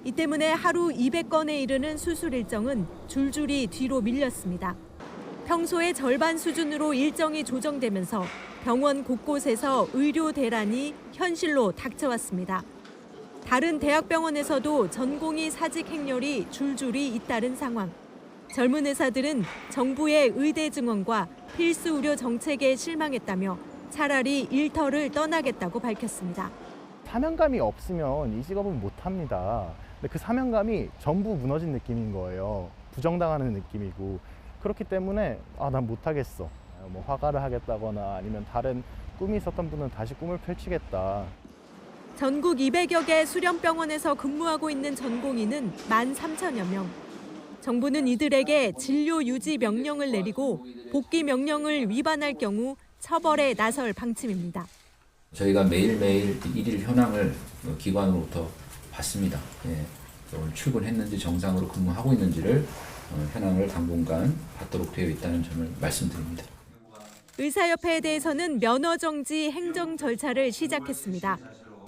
Speaker 10: 이 때문에 하루 200건에 이르는 수술 일정은 줄줄이 뒤로 밀렸습니다. 평소의 절반 수준으로 일정이 조정되면서 병원 곳곳에서 의료 대란이 현실로 닥쳐왔습니다. 다른 대학병원에서도 전공의 사직 행렬이 줄줄이 잇따른 상황. 젊은 의사들은 정부의 의대 증원과 필수 의료 정책에 실망했다며 차라리 일터를 떠나겠다고 밝혔습니다.
Speaker 25: 사명감이 없으면 이 직업은 못합니다. 근데 그 사명감이 전부 무너진 느낌인 거예요. 부정당하는 느낌이고. 그렇기 때문에 난 못하겠어. 뭐 화가를 하겠다거나 아니면 다른 꿈이 있었던 분은 다시 꿈을 펼치겠다.
Speaker 10: 전국 200여 개 수련병원에서 근무하고 있는 전공의는 13,000여 명. 정부는 이들에게 진료 유지 명령을 내리고 복귀 명령을 위반할 경우 처벌에 나설 방침입니다.
Speaker 26: 저희가 매일매일 일일 현황을 기관으로부터 받습니다. 오늘 출근했는지 정상으로 근무하고 있는지를 현황을 당분간 받도록 되어 있다는 점을 말씀드립니다.
Speaker 10: 의사협회에 대해서는 면허 정지 행정 절차를 시작했습니다.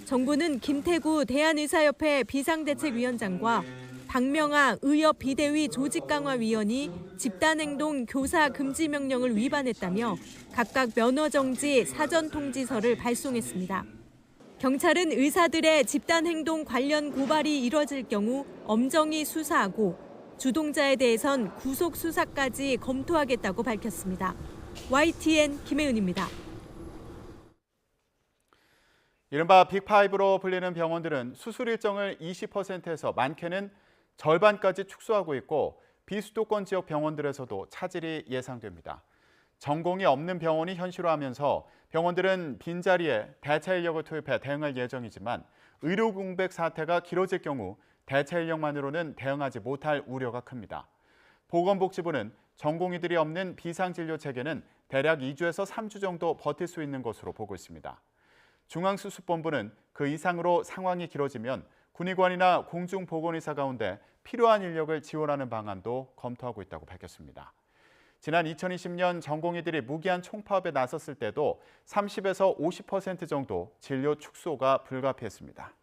Speaker 10: 정부는 김태구 대한의사협회 비상대책위원장과 박명아 의협 비대위 조직강화위원이 집단행동 교사 금지 명령을 위반했다며 각각 면허 정지 사전 통지서를 발송했습니다. 경찰은 의사들의 집단행동 관련 고발이 이뤄질 경우 엄정히 수사하고 주동자에 대해선 구속 수사까지 검토하겠다고 밝혔습니다. YTN 김혜은입니다.
Speaker 1: 이른바 빅5로 불리는 병원들은 수술 일정을 20%에서 많게는 절반까지 축소하고 있고 비수도권 지역 병원들에서도 차질이 예상됩니다. 전공이 없는 병원이 현실화하면서 병원들은 빈자리에 대체 인력을 투입해 대응할 예정이지만 의료 공백 사태가 길어질 경우 대체 인력만으로는 대응하지 못할 우려가 큽니다. 보건복지부는 전공의들이 없는 비상진료 체계는 대략 2주에서 3주 정도 버틸 수 있는 것으로 보고 있습니다. 중앙수습본부는 그 이상으로 상황이 길어지면 군의관이나 공중보건의사 가운데 필요한 인력을 지원하는 방안도 검토하고 있다고 밝혔습니다. 지난 2020년 전공의들이 무기한 총파업에 나섰을 때도 30에서 50% 정도 진료 축소가 불가피했습니다.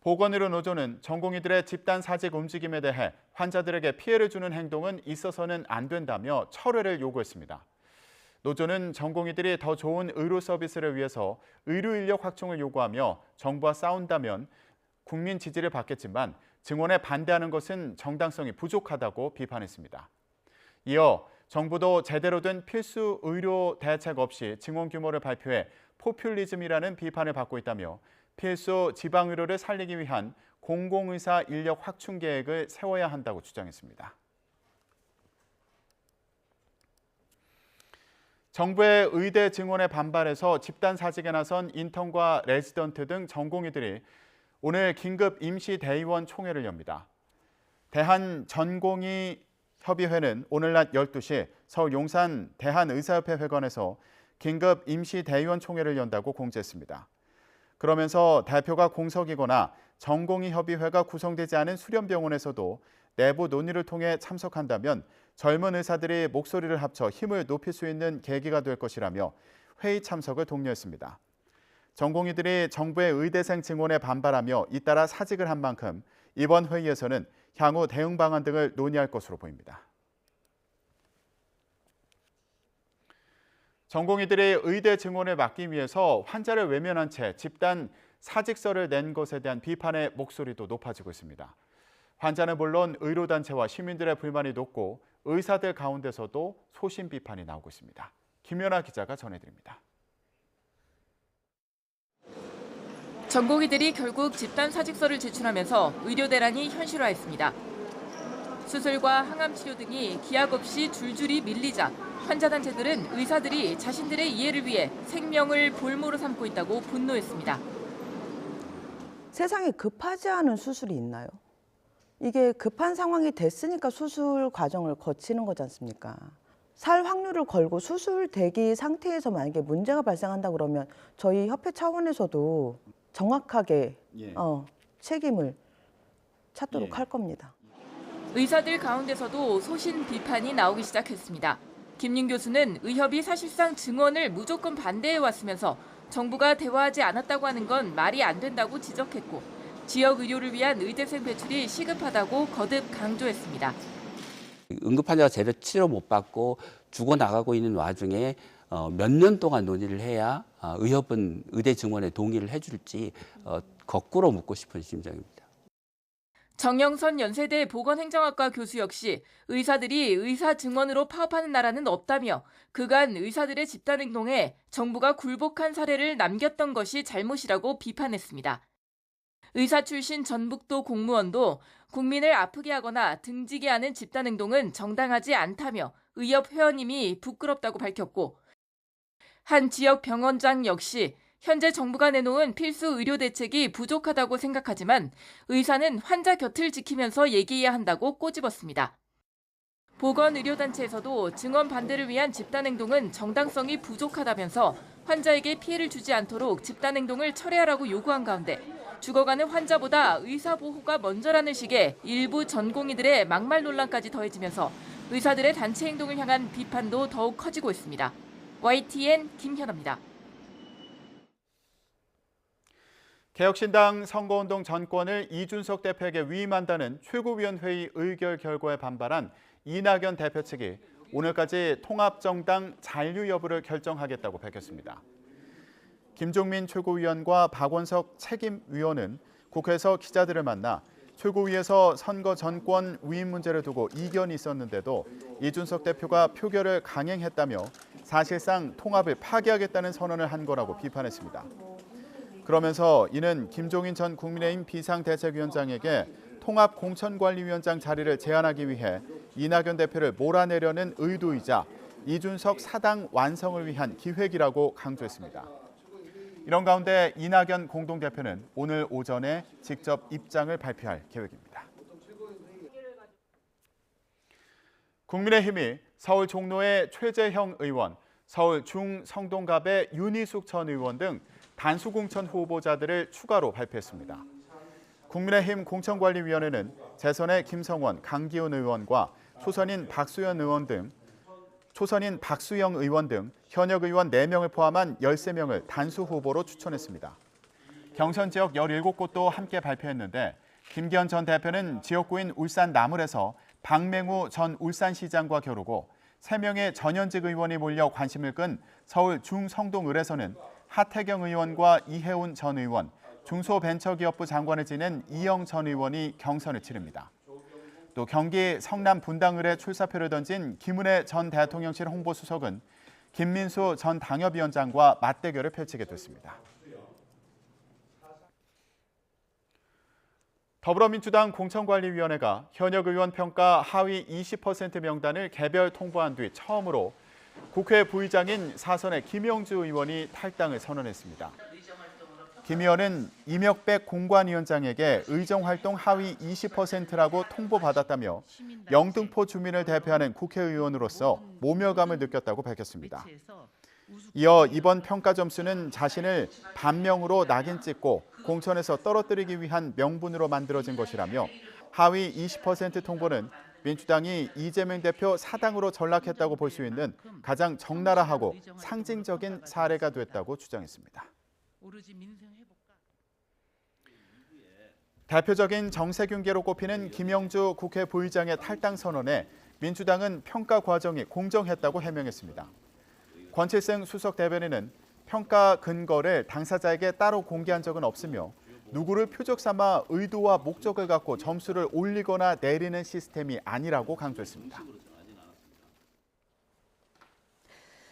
Speaker 1: 보건의료 노조는 전공의들의 집단 사직 움직임에 대해 환자들에게 피해를 주는 행동은 있어서는 안 된다며 철회를 요구했습니다. 노조는 전공의들이 더 좋은 의료 서비스를 위해서 의료 인력 확충을 요구하며 정부와 싸운다면 국민 지지를 받겠지만 증원에 반대하는 것은 정당성이 부족하다고 비판했습니다. 이어 정부도 제대로 된 필수 의료 대책 없이 증원 규모를 발표해 포퓰리즘이라는 비판을 받고 있다며 필수 지방의료를 살리기 위한 공공의사 인력 확충 계획을 세워야 한다고 주장했습니다. 정부의 의대 증원에 반발해서 집단 사직에 나선 인턴과 레지던트 등 전공의들이 오늘 긴급 임시 대의원 총회를 엽니다. 대한전공의협의회는 오늘 낮 12시 서울 용산 대한의사협회 회관에서 긴급 임시 대의원 총회를 연다고 공지했습니다. 그러면서 대표가 공석이거나 전공의협의회가 구성되지 않은 수련병원에서도 내부 논의를 통해 참석한다면 젊은 의사들이 목소리를 합쳐 힘을 높일 수 있는 계기가 될 것이라며 회의 참석을 독려했습니다. 전공의들이 정부의 의대생 증원에 반발하며 잇따라 사직을 한 만큼 이번 회의에서는 향후 대응 방안 등을 논의할 것으로 보입니다. 전공의들이 의대 증원을 막기 위해서 환자를 외면한 채 집단 사직서를 낸 것에 대한 비판의 목소리도 높아지고 있습니다. 환자는 물론 의료단체와 시민들의 불만이 높고 의사들 가운데서도 소신 비판이 나오고 있습니다. 김연아 기자가 전해드립니다.
Speaker 8: 전공의들이 결국 집단 사직서를 제출하면서 의료 대란이 현실화했습니다. 수술과 항암 치료 등이 기약 없이 줄줄이 밀리자 환자단체들은 의사들이 자신들의 이해를 위해 생명을 볼모로 삼고 있다고 분노했습니다.
Speaker 11: 세상에 급하지 않은 수술이 있나요? 이게 급한 상황이 됐으니까 수술 과정을 거치는 거지 않습니까? 살 확률을 걸고 수술 대기 상태에서 만약에 문제가 발생한다 그러면 저희 협회 차원에서도 정확하게 책임을 찾도록 할 겁니다.
Speaker 8: 의사들 가운데서도 소신 비판이 나오기 시작했습니다. 김윤 교수는 의협이 사실상 증원을 무조건 반대해왔으면서 정부가 대화하지 않았다고 하는 건 말이 안 된다고 지적했고 지역 의료를 위한 의대생 배출이 시급하다고 거듭 강조했습니다.
Speaker 12: 응급환자가 제대로 치료 못 받고 죽어나가고 있는 와중에 몇 년 동안 논의를 해야 의협은 의대 증원에 동의를 해줄지 거꾸로 묻고 싶은 심정입니다.
Speaker 8: 정영선 연세대 보건행정학과 교수 역시 의사들이 의사 증원으로 파업하는 나라는 없다며 그간 의사들의 집단 행동에 정부가 굴복한 사례를 남겼던 것이 잘못이라고 비판했습니다. 의사 출신 전북도 공무원도 국민을 아프게 하거나 등지게 하는 집단 행동은 정당하지 않다며 의협 회원님이 부끄럽다고 밝혔고 한 지역 병원장 역시 현재 정부가 내놓은 필수 의료 대책이 부족하다고 생각하지만 의사는 환자 곁을 지키면서 얘기해야 한다고 꼬집었습니다. 보건의료단체에서도 증원 반대를 위한 집단 행동은 정당성이 부족하다면서 환자에게 피해를 주지 않도록 집단 행동을 철회하라고 요구한 가운데 죽어가는 환자보다 의사 보호가 먼저라는 식의 일부 전공의들의 막말 논란까지 더해지면서 의사들의 단체 행동을 향한 비판도 더욱 커지고 있습니다. YTN 김현아입니다.
Speaker 1: 개혁신당 선거운동 전권을 이준석 대표에게 위임한다는 최고위원회의 의결 결과에 반발한 이낙연 대표 측이 오늘까지 통합정당 잔류 여부를 결정하겠다고 밝혔습니다. 김종민 최고위원과 박원석 책임위원은 국회에서 기자들을 만나 최고위에서 선거 전권 위임 문제를 두고 이견이 있었는데도 이준석 대표가 표결을 강행했다며 사실상 통합을 파기하겠다는 선언을 한 거라고 비판했습니다. 그러면서 이는 김종인 전 국민의힘 비상대책위원장에게 통합공천관리위원장 자리를 제안하기 위해 이낙연 대표를 몰아내려는 의도이자 이준석 사당 완성을 위한 기획이라고 강조했습니다. 이런 가운데 이낙연 공동대표는 오늘 오전에 직접 입장을 발표할 계획입니다. 국민의힘이 서울 종로의 최재형 의원, 서울 중성동갑의 윤희숙 전 의원 등 단수공천 후보자들을 추가로 발표했습니다. 국민의힘 공천관리위원회는 재선의 김성원, 강기훈 의원과 초선인 박수영 의원 등 현역 의원 4명을 포함한 13명을 단수 후보로 추천했습니다. 경선 지역 17곳도 함께 발표했는데 김기현 전 대표는 지역구인 울산 나물에서 박맹우 전 울산시장과 겨루고 3명의 전현직 의원이 몰려 관심을 끈 서울 중성동을에서는 하태경 의원과 이혜훈 전 의원, 중소벤처기업부 장관을 지낸 이영 전 의원이 경선을 치릅니다. 또 경기 성남 분당을에 출사표를 던진 김은혜 전 대통령실 홍보수석은 김민수 전 당협위원장과 맞대결을 펼치게 됐습니다. 더불어민주당 공천관리위원회가 현역 의원 평가 하위 20% 명단을 개별 통보한 뒤 처음으로 국회 부의장인 사선의 김영주 의원이 탈당을 선언했습니다. 김 의원은 이명백 공관위원장에게 의정활동 하위 20%라고 통보받았다며 영등포 주민을 대표하는 국회의원으로서 모멸감을 느꼈다고 밝혔습니다. 이어 이번 평가 점수는 자신을 반명으로 낙인 찍고 공천에서 떨어뜨리기 위한 명분으로 만들어진 것이라며 하위 20% 통보는 민주당이 이재명 대표 사당으로 전락했다고 볼 수 있는 가장 적나라하고 상징적인 사례가 됐다고 주장했습니다. 대표적인 정세균계로 꼽히는 김영주 국회 부의장의 탈당 선언에 민주당은 평가 과정이 공정했다고 해명했습니다. 권칠승 수석 대변인은 평가 근거를 당사자에게 따로 공개한 적은 없으며 누구를 표적 삼아 의도와 목적을 갖고 점수를 올리거나 내리는 시스템이 아니라고 강조했습니다.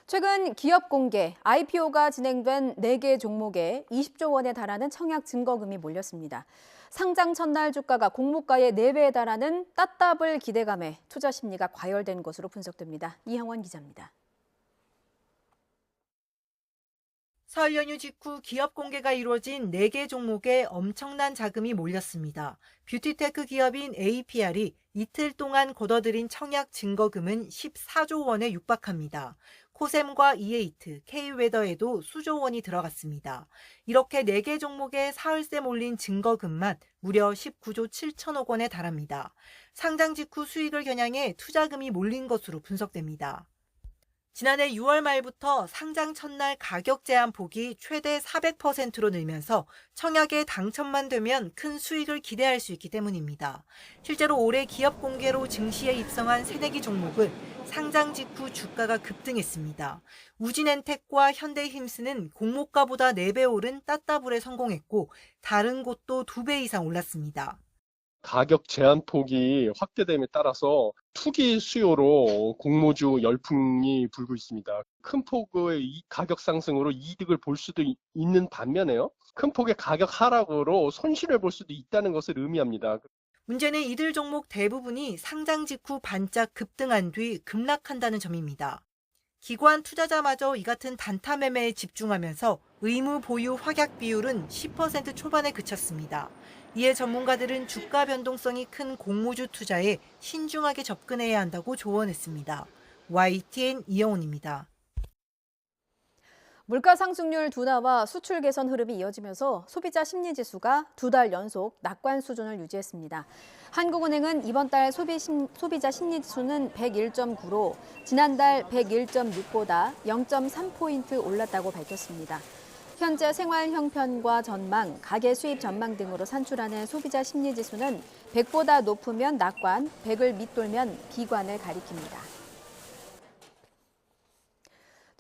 Speaker 2: 최근 기업 공개, IPO가 진행된 4개 종목에 20조 원에 달하는 청약 증거금이 몰렸습니다. 상장 첫날 주가가 공모가의 4배에 달하는 따따블 기대감에 투자 심리가 과열된 것으로 분석됩니다. 이형원 기자입니다.
Speaker 13: 설 연휴 직후 기업 공개가 이루어진 4개 종목에 엄청난 자금이 몰렸습니다. 뷰티테크 기업인 APR이 이틀 동안 걷어들인 청약 증거금은 14조 원에 육박합니다. 코셈과 이에이트, K웨더에도 수조 원이 들어갔습니다. 이렇게 4개 종목에 사흘새 몰린 증거금만 무려 19조 7천억 원에 달합니다. 상장 직후 수익을 겨냥해 투자금이 몰린 것으로 분석됩니다. 지난해 6월 말부터 상장 첫날 가격 제한 폭이 최대 400%로 늘면서 청약에 당첨만 되면 큰 수익을 기대할 수 있기 때문입니다. 실제로 올해 기업 공개로 증시에 입성한 새내기 종목은 상장 직후 주가가 급등했습니다. 우진엔텍과 현대힘스는 공모가보다 4배 오른 따따블에 성공했고 다른 곳도 2배 이상 올랐습니다.
Speaker 14: 가격 제한 폭이 확대됨에 따라서 투기 수요로 공모주 열풍이 불고 있습니다. 큰 폭의 가격 상승으로 이득을 볼 수도 있는 반면에요. 큰 폭의 가격 하락으로 손실을 볼 수도 있다는 것을 의미합니다.
Speaker 13: 문제는 이들 종목 대부분이 상장 직후 반짝 급등한 뒤 급락한다는 점입니다. 기관 투자자마저 이 같은 단타 매매에 집중하면서 의무 보유 확약 비율은 10% 초반에 그쳤습니다. 이에 전문가들은 주가 변동성이 큰 공모주 투자에 신중하게 접근해야 한다고 조언했습니다. YTN 이영훈입니다.
Speaker 2: 물가 상승률 둔화와 수출 개선 흐름이 이어지면서 소비자 심리지수가 2달 연속 낙관 수준을 유지했습니다. 한국은행은 이번 달 소비자 심리지수는 101.9로 지난달 101.6보다 0.3포인트 올랐다고 밝혔습니다. 현재 생활 형편과 전망, 가계 수입 전망 등으로 산출하는 소비자 심리지수는 100보다 높으면 낙관, 100을 밑돌면 비관을 가리킵니다.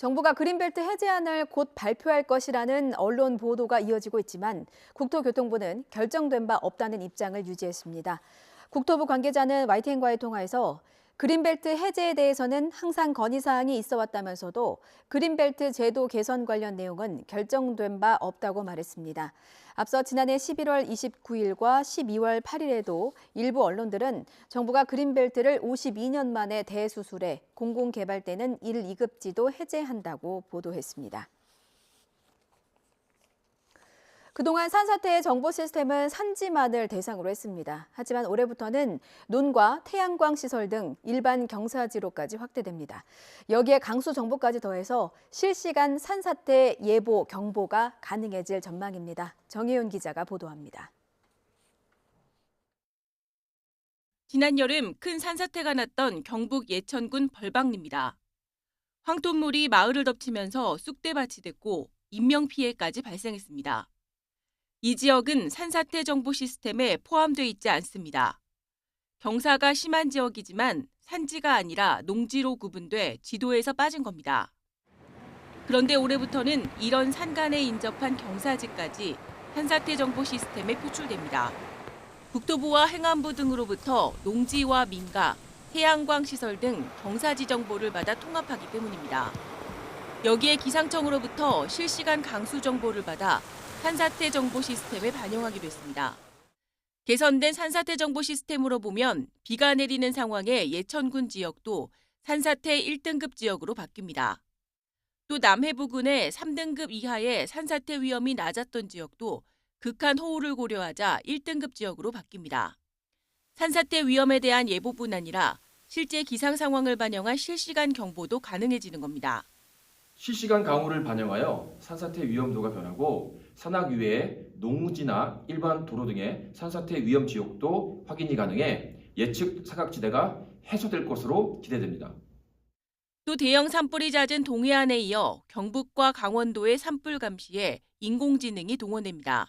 Speaker 2: 정부가 그린벨트 해제안을 곧 발표할 것이라는 언론 보도가 이어지고 있지만 국토교통부는 결정된 바 없다는 입장을 유지했습니다. 국토부 관계자는 YTN과의 통화에서 그린벨트 해제에 대해서는 항상 건의사항이 있어 왔다면서도 그린벨트 제도 개선 관련 내용은 결정된 바 없다고 말했습니다. 앞서 지난해 11월 29일과 12월 8일에도 일부 언론들은 정부가 그린벨트를 52년 만에 대수술해 공공개발 때는 1, 2급지도 해제한다고 보도했습니다. 그동안 산사태 정보 시스템은 산지만을 대상으로 했습니다. 하지만 올해부터는 논과 태양광 시설 등 일반 경사지로까지 확대됩니다. 여기에 강수 정보까지 더해서 실시간 산사태 예보 경보가 가능해질 전망입니다. 정혜윤 기자가 보도합니다.
Speaker 3: 지난 여름 큰 산사태가 났던 경북 예천군 벌방리입니다. 황토물이 마을을 덮치면서 쑥대밭이 됐고 인명피해까지 발생했습니다. 이 지역은 산사태 정보 시스템에 포함되어 있지 않습니다. 경사가 심한 지역이지만 산지가 아니라 농지로 구분돼 지도에서 빠진 겁니다. 그런데 올해부터는 이런 산간에 인접한 경사지까지 산사태 정보 시스템에 표출됩니다. 국토부와 행안부 등으로부터 농지와 민가, 태양광 시설 등 경사지 정보를 받아 통합하기 때문입니다. 여기에 기상청으로부터 실시간 강수 정보를 받아 산사태 정보 시스템에 반영하기로 했습니다. 개선된 산사태 정보 시스템으로 보면 비가 내리는 상황에 예천군 지역도 산사태 1등급 지역으로 바뀝니다. 또 남해 부근의 3등급 이하의 산사태 위험이 낮았던 지역도 극한 호우를 고려하자 1등급 지역으로 바뀝니다. 산사태 위험에 대한 예보뿐 아니라 실제 기상 상황을 반영한 실시간 경보도 가능해지는 겁니다.
Speaker 5: 실시간 강우를 반영하여 산사태 위험도가 변하고 산악 이외에 농지나 일반 도로 등의 산사태 위험 지역도 확인이 가능해 예측 사각지대가 해소될 것으로 기대됩니다.
Speaker 3: 또 대형 산불이 잦은 동해안에 이어 경북과 강원도의 산불 감시에 인공지능이 동원됩니다.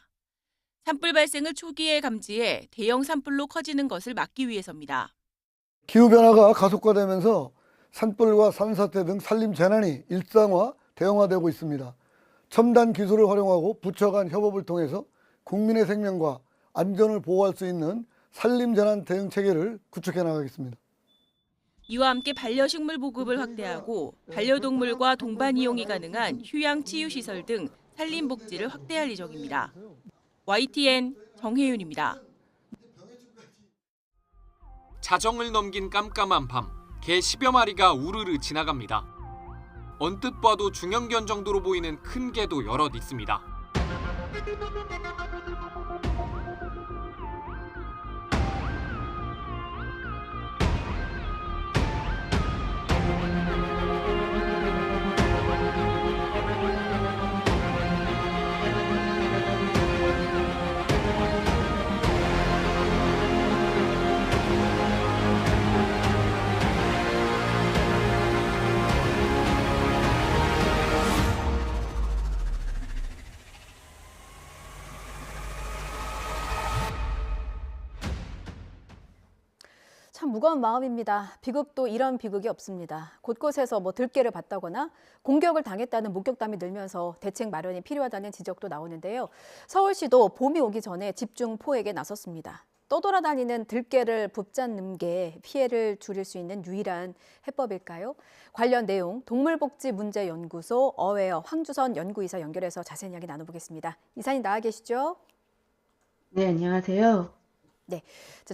Speaker 3: 산불 발생을 초기에 감지해 대형 산불로 커지는 것을 막기 위해서입니다.
Speaker 15: 기후변화가 가속화되면서 산불과 산사태 등 산림 재난이 일상화, 대형화되고 있습니다. 첨단 기술을 활용하고 부처 간 협업을 통해서 국민의 생명과 안전을 보호할 수 있는 산림 재난 대응 체계를 구축해 나가겠습니다.
Speaker 3: 이와 함께 반려식물 보급을 확대하고 반려동물과 동반 이용이 가능한 휴양 치유시설 등 산림 복지를 확대할 예정입니다. YTN 정혜윤입니다.
Speaker 16: 자정을 넘긴 깜깜한 밤, 개 10여 마리가 우르르 지나갑니다. 언뜻 봐도 중형견 정도로 보이는 큰 개도 여럿 있습니다.
Speaker 2: 참 무거운 마음입니다. 비극도 이런 비극이 없습니다. 곳곳에서 들개를 봤다거나 공격을 당했다는 목격담이 늘면서 대책 마련이 필요하다는 지적도 나오는데요. 서울시도 봄이 오기 전에 집중 포획에 나섰습니다. 떠돌아다니는 들개를 붙잡는 게 피해를 줄일 수 있는 유일한 해법일까요? 관련 내용 동물복지문제연구소 어웨어 황주선 연구이사 연결해서 자세한 이야기 나눠보겠습니다. 이사님 나와 계시죠?
Speaker 18: 네, 안녕하세요.
Speaker 2: 네,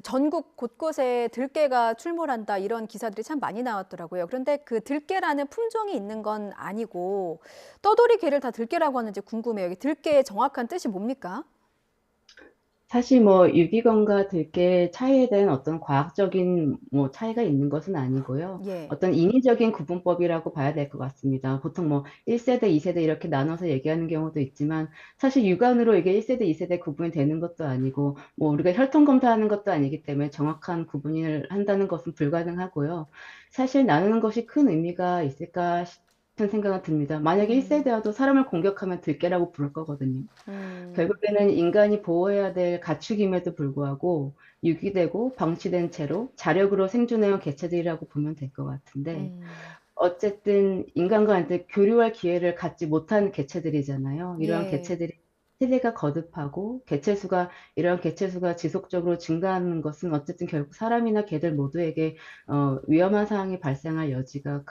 Speaker 2: 전국 곳곳에 들개가 출몰한다 이런 기사들이 참 많이 나왔더라고요. 그런데 그 들개라는 품종이 있는 건 아니고 떠돌이 개를 다 들개라고 하는지 궁금해요. 들개의 정확한 뜻이 뭡니까?
Speaker 18: 사실 유기견과 들개 차이에 대한 어떤 과학적인 차이가 있는 것은 아니고요.
Speaker 2: 예.
Speaker 18: 어떤 인위적인 구분법이라고 봐야 될 것 같습니다. 보통 1세대, 2세대 이렇게 나눠서 얘기하는 경우도 있지만 사실 육안으로 이게 1세대, 2세대 구분이 되는 것도 아니고 우리가 혈통 검사하는 것도 아니기 때문에 정확한 구분을 한다는 것은 불가능하고요. 사실 나누는 것이 큰 의미가 있을까 싶은 생각은 듭니다. 만약에 1세대와도 사람을 공격하면 들개라고 부를 거거든요. 결국에는 인간이 보호해야 될 가축임에도 불구하고 유기되고 방치된 채로 자력으로 생존해온 개체들이라고 보면 될 것 같은데 어쨌든 인간과 이제 교류할 기회를 갖지 못한 개체들이잖아요. 이러한
Speaker 2: 예.
Speaker 18: 개체들이 세대가 거듭하고 이러한 개체수가 지속적으로 증가하는 것은 어쨌든 결국 사람이나 개들 모두에게 위험한 상황이 발생할 여지가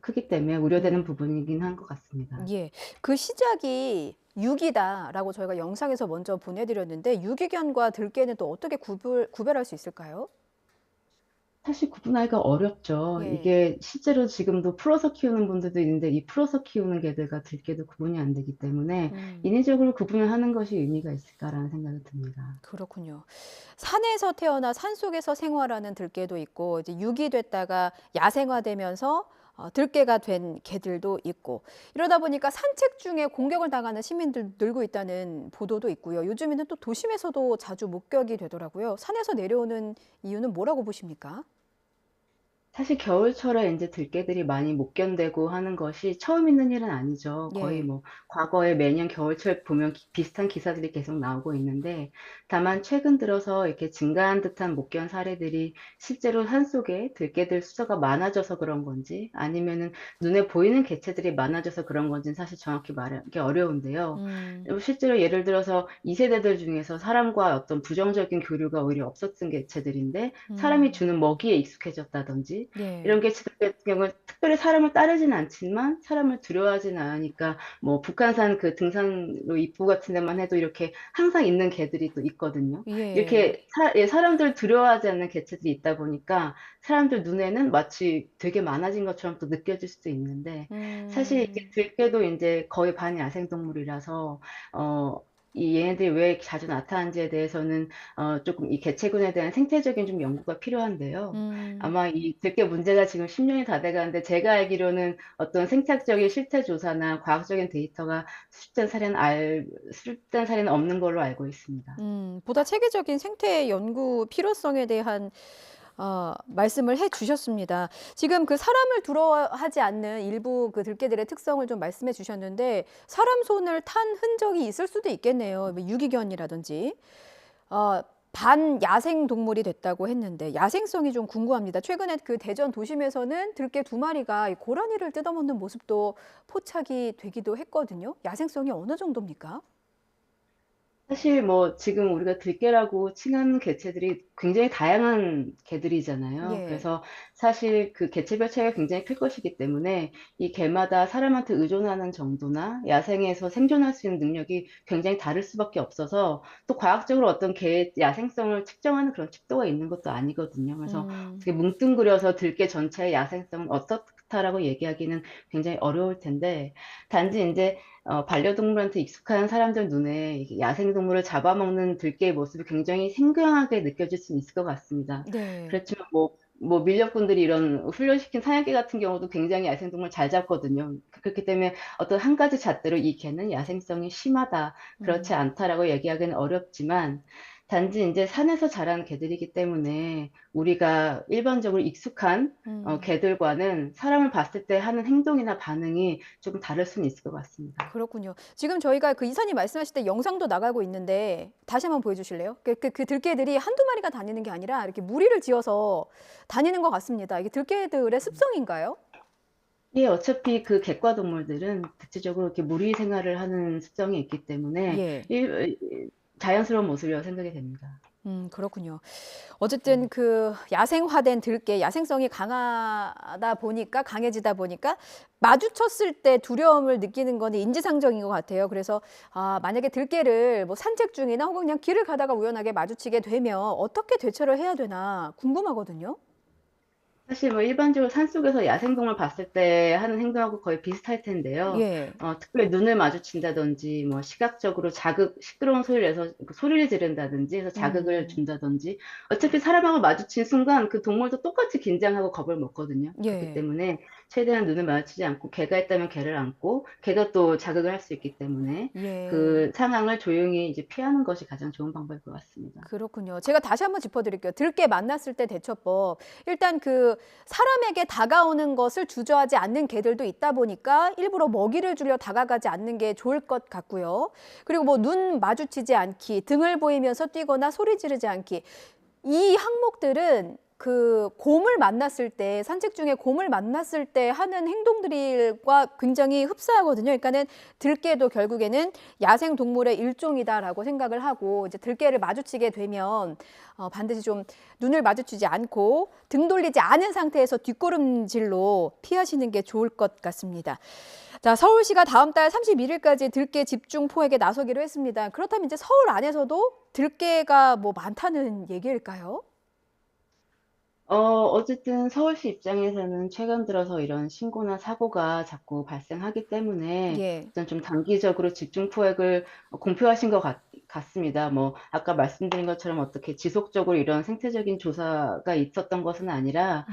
Speaker 18: 크기 때문에 우려되는 부분이긴 한 것 같습니다.
Speaker 2: 예. 그 시작이 유기다라고 저희가 영상에서 먼저 보내드렸는데 유기견과 들개는 또 어떻게 구별할 수 있을까요?
Speaker 18: 사실 구분하기가 어렵죠.
Speaker 2: 예.
Speaker 18: 이게 실제로 지금도 풀어서 키우는 분들도 있는데 이 풀어서 키우는 개들과 들개도 구분이 안 되기 때문에 인위적으로 구분을 하는 것이 의미가 있을까라는 생각이 듭니다.
Speaker 2: 그렇군요. 산에서 태어나 산속에서 생활하는 들개도 있고 이제 유기됐다가 야생화되면서 들개가 된 개들도 있고 이러다 보니까 산책 중에 공격을 당하는 시민들 늘고 있다는 보도도 있고요. 요즘에는 또 도심에서도 자주 목격이 되더라고요. 산에서 내려오는 이유는 뭐라고 보십니까?
Speaker 18: 사실 겨울철에 이제 들개들이 많이 못 견디고 하는 것이 처음 있는 일은 아니죠. 거의
Speaker 2: 예.
Speaker 18: 뭐 과거에 매년 겨울철 보면 비슷한 기사들이 계속 나오고 있는데 다만 최근 들어서 이렇게 증가한 듯한 목견 사례들이 실제로 산속에 들개들 숫자가 많아져서 그런 건지 아니면은 눈에 보이는 개체들이 많아져서 그런 건지는 사실 정확히 말하기 어려운데요. 실제로 예를 들어서 2세대들 중에서 사람과 어떤 부정적인 교류가 오히려 없었던 개체들인데 사람이 주는 먹이에 익숙해졌다든지
Speaker 2: 예.
Speaker 18: 이런 개체들 같은 경우는 특별히 사람을 따르지는 않지만 사람을 두려워하지는 않으니까 뭐 북한산 그 등산로 입구 같은 데만 해도 이렇게 항상 있는 개들이 또 있거든요.
Speaker 2: 예.
Speaker 18: 이렇게 사람들 두려워하지 않는 개체들이 있다 보니까 사람들 눈에는 마치 되게 많아진 것처럼 또 느껴질 수도 있는데 사실 이렇게 들개도 이제 거의 반야생동물이라서 이 얘네들이 왜 자주 나타나는지에 대해서는 조금 이 개체군에 대한 생태적인 좀 연구가 필요한데요. 아마 이 들개 문제가 지금 10년이 다 돼가는데 제가 알기로는 어떤 생태학적인 실태 조사나 과학적인 데이터가 수집된 사례는 없는 걸로 알고 있습니다.
Speaker 2: 보다 체계적인 생태 연구 필요성에 대한 말씀을 해주셨습니다. 지금 그 사람을 두려워하지 않는 일부 그 들개들의 특성을 좀 말씀해 주셨는데 사람 손을 탄 흔적이 있을 수도 있겠네요. 뭐 유기견이라든지 반야생 동물이 됐다고 했는데 야생성이 좀 궁금합니다. 최근에 그 대전 도심에서는 들개 2마리가 고라니를 뜯어먹는 모습도 포착이 되기도 했거든요. 야생성이 어느 정도입니까?
Speaker 18: 사실 뭐 지금 우리가 들개라고 칭하는 개체들이 굉장히 다양한 개들이잖아요.
Speaker 2: 예.
Speaker 18: 그래서 사실 그 개체별 차이가 굉장히 클 것이기 때문에 이 개마다 사람한테 의존하는 정도나 야생에서 생존할 수 있는 능력이 굉장히 다를 수밖에 없어서 또 과학적으로 어떤 개의 야생성을 측정하는 그런 척도가 있는 것도 아니거든요. 그래서 어떻게 뭉뚱그려서 들개 전체의 야생성은 어떻다라고 얘기하기는 굉장히 어려울 텐데 단지 이제 반려동물한테 익숙한 사람들 눈에 이게 야생동물을 잡아먹는 들개의 모습이 굉장히 생경하게 느껴질 수는 있을 것 같습니다.
Speaker 2: 네.
Speaker 18: 그렇지만 뭐 밀렵꾼들이 이런 훈련시킨 사냥개 같은 경우도 굉장히 야생동물 잘 잡거든요. 그렇기 때문에 어떤 한 가지 잣대로 이 개는 야생성이 심하다, 그렇지 않다라고 얘기하기는 어렵지만 단지 이제 산에서 자란 개들이기 때문에 우리가 일반적으로 익숙한 개들과는 사람을 봤을 때 하는 행동이나 반응이 조금 다를 수는 있을 것 같습니다.
Speaker 2: 그렇군요. 지금 저희가 그 이사님 말씀하실 때 영상도 나가고 있는데 다시 한번 보여주실래요? 그 들개들이 한두 마리가 다니는 게 아니라 이렇게 무리를 지어서 다니는 것 같습니다. 이게 들개들의 습성인가요?
Speaker 18: 예, 어차피 그 객과 동물들은 대체적으로 이렇게 무리 생활을 하는 습성이 있기 때문에 자연스러운 모습이라고 생각이 됩니다.
Speaker 2: 그렇군요. 어쨌든 그 야생화된 들개, 야생성이 강해지다 보니까 마주쳤을 때 두려움을 느끼는 건 인지상정인 것 같아요. 그래서 만약에 들개를 뭐 산책 중이나 혹은 그냥 길을 가다가 우연하게 마주치게 되면 어떻게 대처를 해야 되나 궁금하거든요.
Speaker 18: 사실 뭐 일반적으로 산속에서 야생동물 봤을 때 하는 행동하고 거의 비슷할 텐데요.
Speaker 2: 예.
Speaker 18: 특별히 눈을 마주친다든지 뭐 시각적으로 시끄러운 소리를 내서 소리를 지른다든지 해서 자극을 준다든지 어차피 사람하고 마주친 순간 그 동물도 똑같이 긴장하고 겁을 먹거든요. 그렇기 때문에 최대한 눈을 마주치지 않고 개가 있다면 개를 안고 개가 또 자극을 할 수 있기 때문에 그 상황을 조용히 이제 피하는 것이 가장 좋은 방법일 것 같습니다.
Speaker 2: 그렇군요. 제가 다시 한번 짚어드릴게요. 들개 만났을 때 대처법. 일단 그 사람에게 다가오는 것을 주저하지 않는 개들도 있다 보니까 일부러 먹이를 주려 다가가지 않는 게 좋을 것 같고요. 그리고 뭐 눈 마주치지 않기, 등을 보이면서 뛰거나 소리 지르지 않기. 이 항목들은 그 곰을 만났을 때, 산책 중에 곰을 만났을 때 하는 행동들과 굉장히 흡사하거든요. 그러니까는 들깨도 결국에는 야생 동물의 일종이다라고 생각을 하고 이제 들깨를 마주치게 되면 반드시 좀 눈을 마주치지 않고 등 돌리지 않은 상태에서 뒷걸음질로 피하시는 게 좋을 것 같습니다. 자, 서울시가 다음 달 31일까지 들깨 집중 포획에 나서기로 했습니다. 그렇다면 이제 서울 안에서도 들깨가 뭐 많다는 얘기일까요?
Speaker 18: 어쨌든 서울시 입장에서는 최근 들어서 이런 신고나 사고가 자꾸 발생하기 때문에
Speaker 2: 예.
Speaker 18: 일단 좀 단기적으로 집중 포획을 공표하신 것 같습니다. 뭐 아까 말씀드린 것처럼 어떻게 지속적으로 이런 생태적인 조사가 있었던 것은 아니라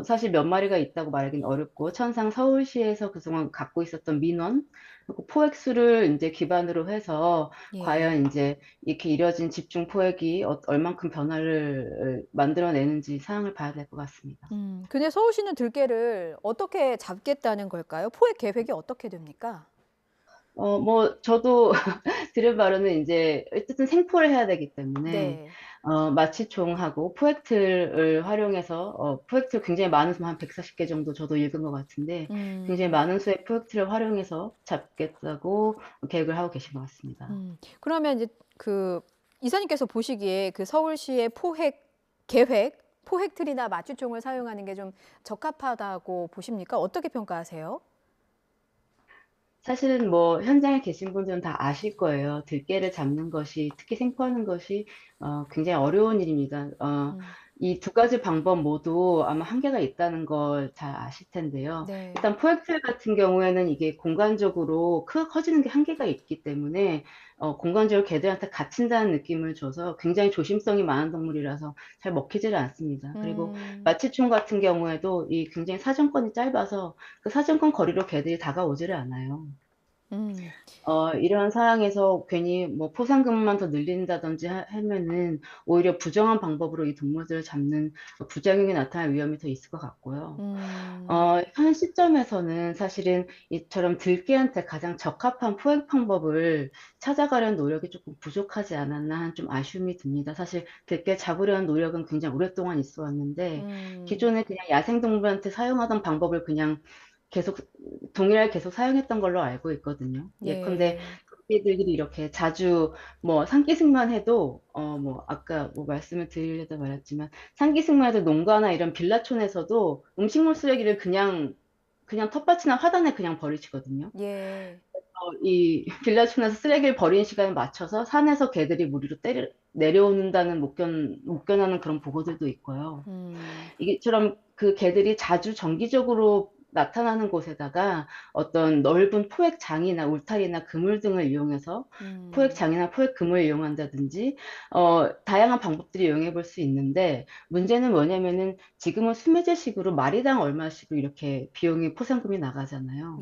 Speaker 18: 사실 몇 마리가 있다고 말하기는 어렵고 천상 서울시에서 그동안 갖고 있었던 민원 그리고 포획 수를 이제 기반으로 해서
Speaker 2: 예.
Speaker 18: 과연 이제 이렇게 이뤄진 집중 포획이 얼만큼 변화를 만들어내는지 사항을 봐야 될 것 같습니다.
Speaker 2: 근데 서울시는 들깨를 어떻게 잡겠다는 걸까요? 포획 계획이 어떻게 됩니까?
Speaker 18: 뭐 저도 들은 바로는 이제 어쨌든 생포를 해야 되기 때문에
Speaker 2: 네.
Speaker 18: 마취총하고 포획틀을 활용해서 포획틀 굉장히 많은 수 한 140개 정도 저도 읽은 것 같은데 굉장히 많은 수의 포획틀을 활용해서 잡겠다고 계획을 하고 계신 것 같습니다.
Speaker 2: 그러면 이제 그 이사님께서 보시기에 그 서울시의 포획 계획, 포획틀이나 마취총을 사용하는 게 좀 적합하다고 보십니까? 어떻게 평가하세요?
Speaker 18: 사실은 뭐 현장에 계신 분들은 다 아실 거예요. 들깨를 잡는 것이, 특히 생포하는 것이 굉장히 어려운 일입니다. 이 두 가지 방법 모두 아마 한계가 있다는 걸 잘 아실 텐데요.
Speaker 2: 네.
Speaker 18: 일단 포획틀 같은 경우에는 이게 공간적으로 커지는 게 한계가 있기 때문에 공간적으로 개들한테 갇힌다는 느낌을 줘서 굉장히 조심성이 많은 동물이라서 잘 먹히지를 않습니다. 그리고 마취총 같은 경우에도 이 굉장히 사정권이 짧아서 그 사정권 거리로 개들이 다가오지를 않아요. 이런 상황에서 괜히 뭐 포상금만 더 늘린다든지 하면은 오히려 부정한 방법으로 이 동물들을 잡는 부작용이 나타날 위험이 더 있을 것 같고요. 현 시점에서는 사실은 이처럼 들깨한테 가장 적합한 포획 방법을 찾아가려는 노력이 조금 부족하지 않았나 하는 좀 아쉬움이 듭니다. 사실 들깨 잡으려는 노력은 굉장히 오랫동안 있어 왔는데 기존에 그냥 야생동물한테 사용하던 방법을 그냥 동일하게 계속 사용했던 걸로 알고 있거든요. 예컨대 들깨들이 이렇게 자주 뭐 산기슭만 해도 뭐 아까 뭐 말씀을 드리려다 말았지만 산기슭만 해도 농가나 이런 빌라촌에서도 음식물 쓰레기를 그냥 텃밭이나 화단에 그냥 버리시거든요.
Speaker 2: 예.
Speaker 18: 이 빌라촌에서 쓰레기를 버리는 시간에 맞춰서 산에서 개들이 무리로 내려온다는 목견하는 그런 보고들도 있고요. 이게처럼 그 개들이 자주 정기적으로 나타나는 곳에다가 어떤 넓은 포획장이나 울타리나 그물 등을 이용해서 포획장이나 포획금을 이용한다든지 다양한 방법들이 이용해 볼 수 있는데 문제는 뭐냐면은 지금은 수매제식으로 마리당 얼마씩으로 이렇게 비용이 포상금이 나가잖아요.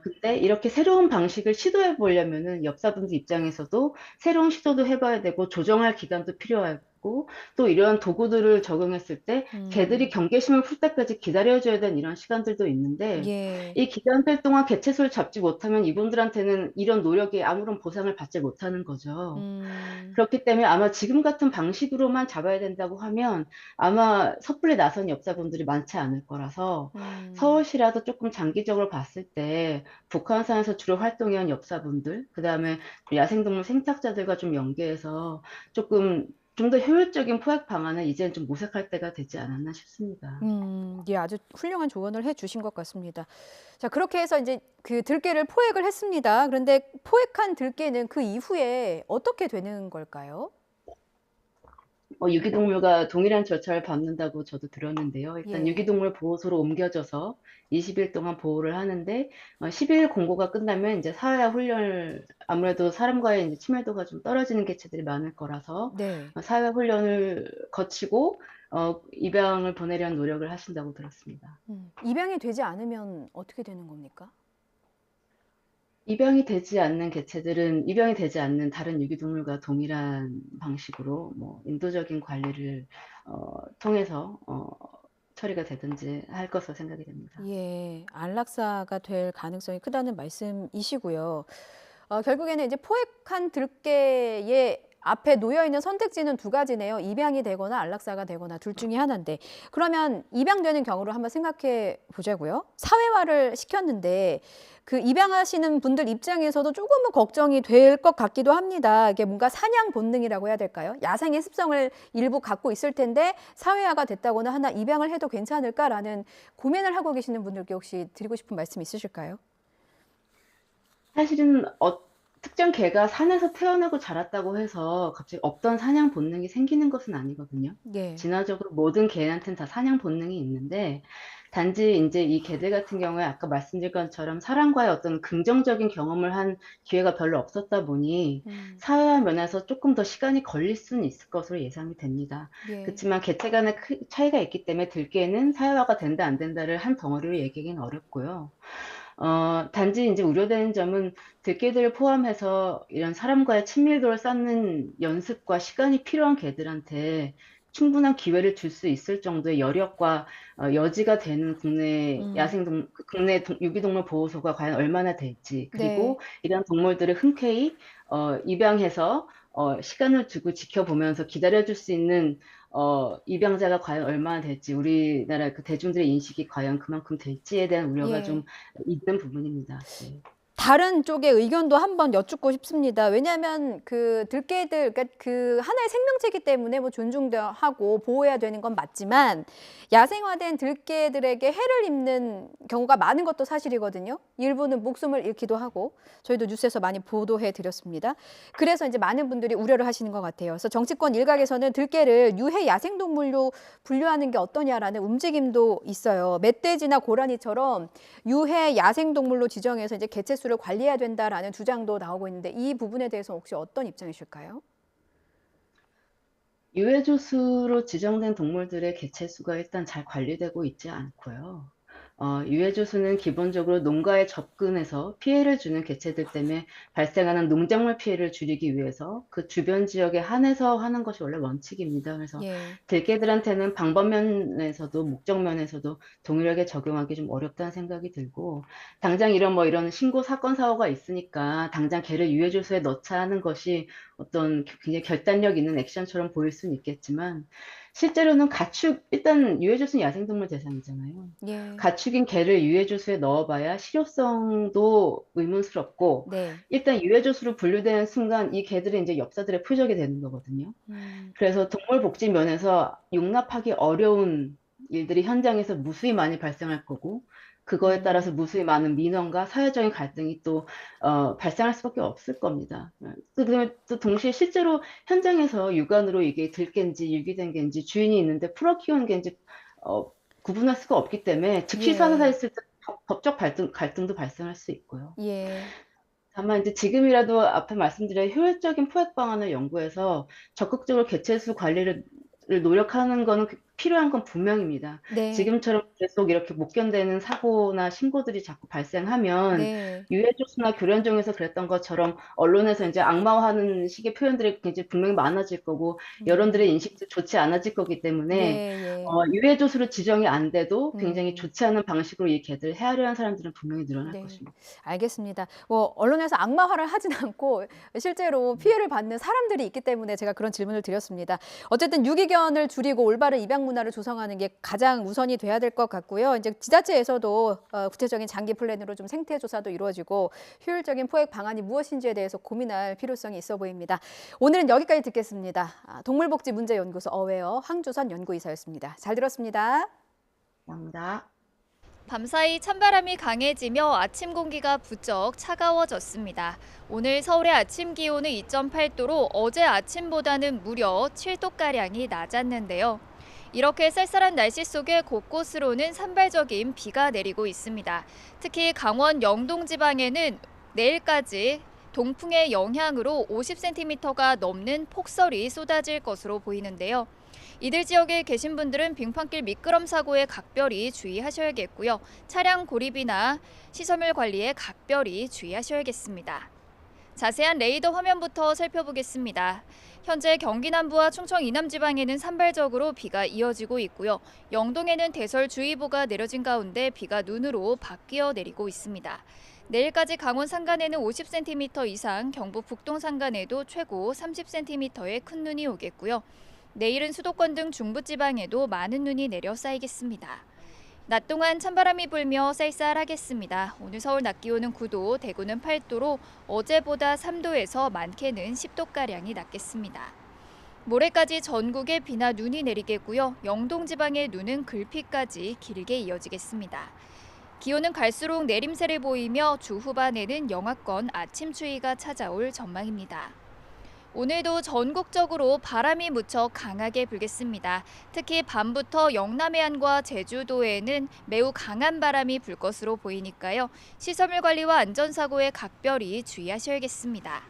Speaker 18: 근데 이렇게 새로운 방식을 시도해 보려면은 엽사분들 입장에서도 새로운 시도도 해봐야 되고 조정할 기간도 필요하고 또 이런 도구들을 적용했을 때 개들이 경계심을 풀 때까지 기다려줘야 되는 이런 시간들도 있는데 이 기간들 동안 개체수를 잡지 못하면 이분들한테는 이런 노력에 아무런 보상을 받지 못하는 거죠. 그렇기 때문에 아마 지금 같은 방식으로만 잡아야 된다고 하면 아마 섣불리 나선 엽사분들이 많지 않을 거라서 서울시라도 조금 장기적으로 봤을 때 북한산에서 주로 활동해온 엽사분들 그다음에 야생동물 생탁자들과 좀 연계해서 조금 좀 더 효율적인 포획 방안을 이제는 좀 모색할 때가 되지 않았나 싶습니다.
Speaker 2: 예, 아주 훌륭한 조언을 해주신 것 같습니다. 자, 그렇게 해서 이제 그 들깨를 포획을 했습니다. 그런데 포획한 들깨는 그 이후에 어떻게 되는 걸까요?
Speaker 18: 유기동물과 동일한 절차를 밟는다고 저도 들었는데요. 일단
Speaker 2: 예.
Speaker 18: 유기동물 보호소로 옮겨져서 20일 동안 보호를 하는데 10일 공고가 끝나면 이제 사회화 훈련을 아무래도 사람과의 이제 친밀도가 좀 떨어지는 개체들이 많을 거라서 사회화 훈련을 거치고 입양을 보내려는 노력을 하신다고 들었습니다.
Speaker 2: 입양이 되지 않으면 어떻게 되는 겁니까?
Speaker 18: 입양이 되지 않는 개체들은 입양이 되지 않는 다른 유기동물과 동일한 방식으로 뭐 인도적인 관리를 통해서 처리가 되든지 할 것으로 생각이 됩니다.
Speaker 2: 예, 안락사가 될 가능성이 크다는 말씀이시고요. 결국에는 이제 포획한 들깨의 앞에 놓여 있는 선택지는 두 가지네요. 입양이 되거나 안락사가 되거나 둘 중에 하나인데 그러면 입양되는 경우를 한번 생각해 보자고요. 사회화를 시켰는데 그 입양하시는 분들 입장에서도 조금은 걱정이 될 것 같기도 합니다. 이게 뭔가 사냥 본능이라고 해야 될까요? 야생의 습성을 일부 갖고 있을 텐데 사회화가 됐다거나 하나 입양을 해도 괜찮을까라는 고민을 하고 계시는 분들께 혹시 드리고 싶은 말씀 있으실까요?
Speaker 18: 사실은 특정 개가 산에서 태어나고 자랐다고 해서 갑자기 없던 사냥 본능이 생기는 것은 아니거든요.
Speaker 2: 예.
Speaker 18: 진화적으로 모든 개한테는 다 사냥 본능이 있는데 단지 이제 이 개들 같은 경우에 아까 말씀드린 것처럼 사람과의 어떤 긍정적인 경험을 한 기회가 별로 없었다 보니 사회화 면에서 조금 더 시간이 걸릴 수는 있을 것으로 예상이 됩니다.
Speaker 2: 예.
Speaker 18: 그렇지만 개체 간의 차이가 있기 때문에 들개는 사회화가 된다 안 된다를 한 덩어리로 얘기하기는 어렵고요. 단지 이제 우려되는 점은 들개들을 포함해서 이런 사람과의 친밀도를 쌓는 연습과 시간이 필요한 개들한테 충분한 기회를 줄 수 있을 정도의 여력과 여지가 되는 국내 국내 유기동물 보호소가 과연 얼마나 될지 그리고 이런 동물들을 흔쾌히 입양해서 시간을 두고 지켜보면서 기다려줄 수 있는 입양자가 과연 얼마나 될지 우리나라 그 대중들의 인식이 과연 그만큼 될지에 대한 우려가
Speaker 2: 예.
Speaker 18: 좀 있는 부분입니다. 네.
Speaker 2: 다른 쪽의 의견도 한번 여쭙고 싶습니다. 왜냐하면 그 들개들, 그러니까 그 하나의 생명체이기 때문에 뭐 존중도 하고 보호해야 되는 건 맞지만 야생화된 들개들에게 해를 입는 경우가 많은 것도 사실이거든요. 일부는 목숨을 잃기도 하고 저희도 뉴스에서 많이 보도해 드렸습니다. 그래서 이제 많은 분들이 우려를 하시는 것 같아요. 그래서 정치권 일각에서는 들개를 유해 야생동물로 분류하는 게 어떠냐라는 움직임도 있어요. 멧돼지나 고라니처럼 유해 야생동물로 지정해서 이제 개체 수를 관리해야 된다라는 주장도 나오고 있는데 이 부분에 대해서 혹시 어떤 입장이실까요?
Speaker 18: 유해조수로 지정된 동물들의 개체수가 일단 잘 관리되고 있지 않고요. 유해조수는 기본적으로 농가에 접근해서 피해를 주는 개체들 때문에 발생하는 농작물 피해를 줄이기 위해서 그 주변 지역에 한해서 하는 것이 원래 원칙입니다. 그래서 들개들한테는 방법면에서도 목적면에서도 동일하게 적용하기 좀 어렵다는 생각이 들고 당장 이런 신고 사건 사고가 있으니까 당장 개를 유해조수에 넣자 하는 것이 어떤 굉장히 결단력 있는 액션처럼 보일 수는 있겠지만 실제로는 일단 유해조수는 야생동물 대상이잖아요. 가축인 개를 유해조수에 넣어봐야 실효성도 의문스럽고 일단 유해조수로 분류되는 순간 이 개들은 이제 엽사들의 표적이 되는 거거든요. 그래서 동물 복지 면에서 용납하기 어려운 일들이 현장에서 무수히 많이 발생할 거고 그거에 따라서 무수히 많은 민원과 사회적인 갈등이 또 발생할 수밖에 없을 겁니다. 그다음에 또 동시에 실제로 현장에서 육안으로 이게 들개인지 유기된 개인지 주인이 있는데 풀어 키우는 개인지 구분할 수가 없기 때문에 즉시 사살했을 때 법적 갈등도 발생할 수 있고요. 다만 이제 지금이라도 앞에 말씀드린 효율적인 포획 방안을 연구해서 적극적으로 개체수 관리를 노력하는 거는 필요한 건 분명입니다. 지금처럼 계속 이렇게 못 견디는 사고나 신고들이 자꾸 발생하면 유해조수나 교련종에서 그랬던 것처럼 언론에서 이제 악마화하는 식의 표현들이 굉장히 분명히 많아질 거고 여론들의 인식도 좋지 않아질 거기 때문에 유해조수로 지정이 안 돼도 굉장히 좋지 않은 방식으로 이 개들을 헤아려는 사람들은 분명히 늘어날 것입니다.
Speaker 2: 알겠습니다. 뭐 언론에서 악마화를 하진 않고 실제로 피해를 받는 사람들이 있기 때문에 제가 그런 질문을 드렸습니다. 어쨌든 유기견을 줄이고 올바른 입양 문화를 조성하는 게 가장 우선이 돼야 될 것 같고요. 이제 지자체에서도 구체적인 장기 플랜으로 좀 생태 조사도 이루어지고 효율적인 포획 방안이 무엇인지에 대해서 고민할 필요성이 있어 보입니다. 오늘은 여기까지 듣겠습니다. 동물복지문제연구소 어웨어 황주선 연구이사였습니다. 잘 들었습니다.
Speaker 18: 감사합니다.
Speaker 6: 밤사이 찬바람이 강해지며 아침 공기가 부쩍 차가워졌습니다. 오늘 서울의 아침 기온은 2.8도로 어제 아침보다는 무려 7도가량이 낮았는데요. 이렇게 쌀쌀한 날씨 속에 곳곳으로는 산발적인 비가 내리고 있습니다. 특히 강원 영동 지방에는 내일까지 동풍의 영향으로 50cm가 넘는 폭설이 쏟아질 것으로 보이는데요. 이들 지역에 계신 분들은 빙판길 미끄럼 사고에 각별히 주의하셔야겠고요. 차량 고립이나 시설물 관리에 각별히 주의하셔야겠습니다. 자세한 레이더 화면부터 살펴보겠습니다. 현재 경기 남부와 충청 이남 지방에는 산발적으로 비가 이어지고 있고요. 영동에는 대설주의보가 내려진 가운데 비가 눈으로 바뀌어 내리고 있습니다. 내일까지 강원 산간에는 50cm 이상, 경북 북동 산간에도 최고 30cm의 큰 눈이 오겠고요. 내일은 수도권 등 중부지방에도 많은 눈이 내려 쌓이겠습니다. 낮 동안 찬바람이 불며 쌀쌀하겠습니다. 오늘 서울 낮 기온은 9도, 대구는 8도로 어제보다 3도에서 많게는 10도가량이 낮겠습니다. 모레까지 전국에 비나 눈이 내리겠고요. 영동 지방의 눈은 글피까지 길게 이어지겠습니다. 기온은 갈수록 내림세를 보이며 주 후반에는 영하권 아침 추위가 찾아올 전망입니다. 오늘도 전국적으로 바람이 무척 강하게 불겠습니다. 특히 밤부터 영남 해안과 제주도에는 매우 강한 바람이 불 것으로 보이니까요. 시설물 관리와 안전사고에 각별히 주의하셔야겠습니다.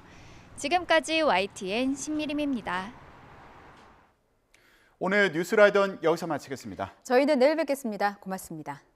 Speaker 6: 지금까지 YTN 신미림입니다.
Speaker 1: 오늘 뉴스라이더는 여기서 마치겠습니다.
Speaker 2: 저희는 내일 뵙겠습니다. 고맙습니다.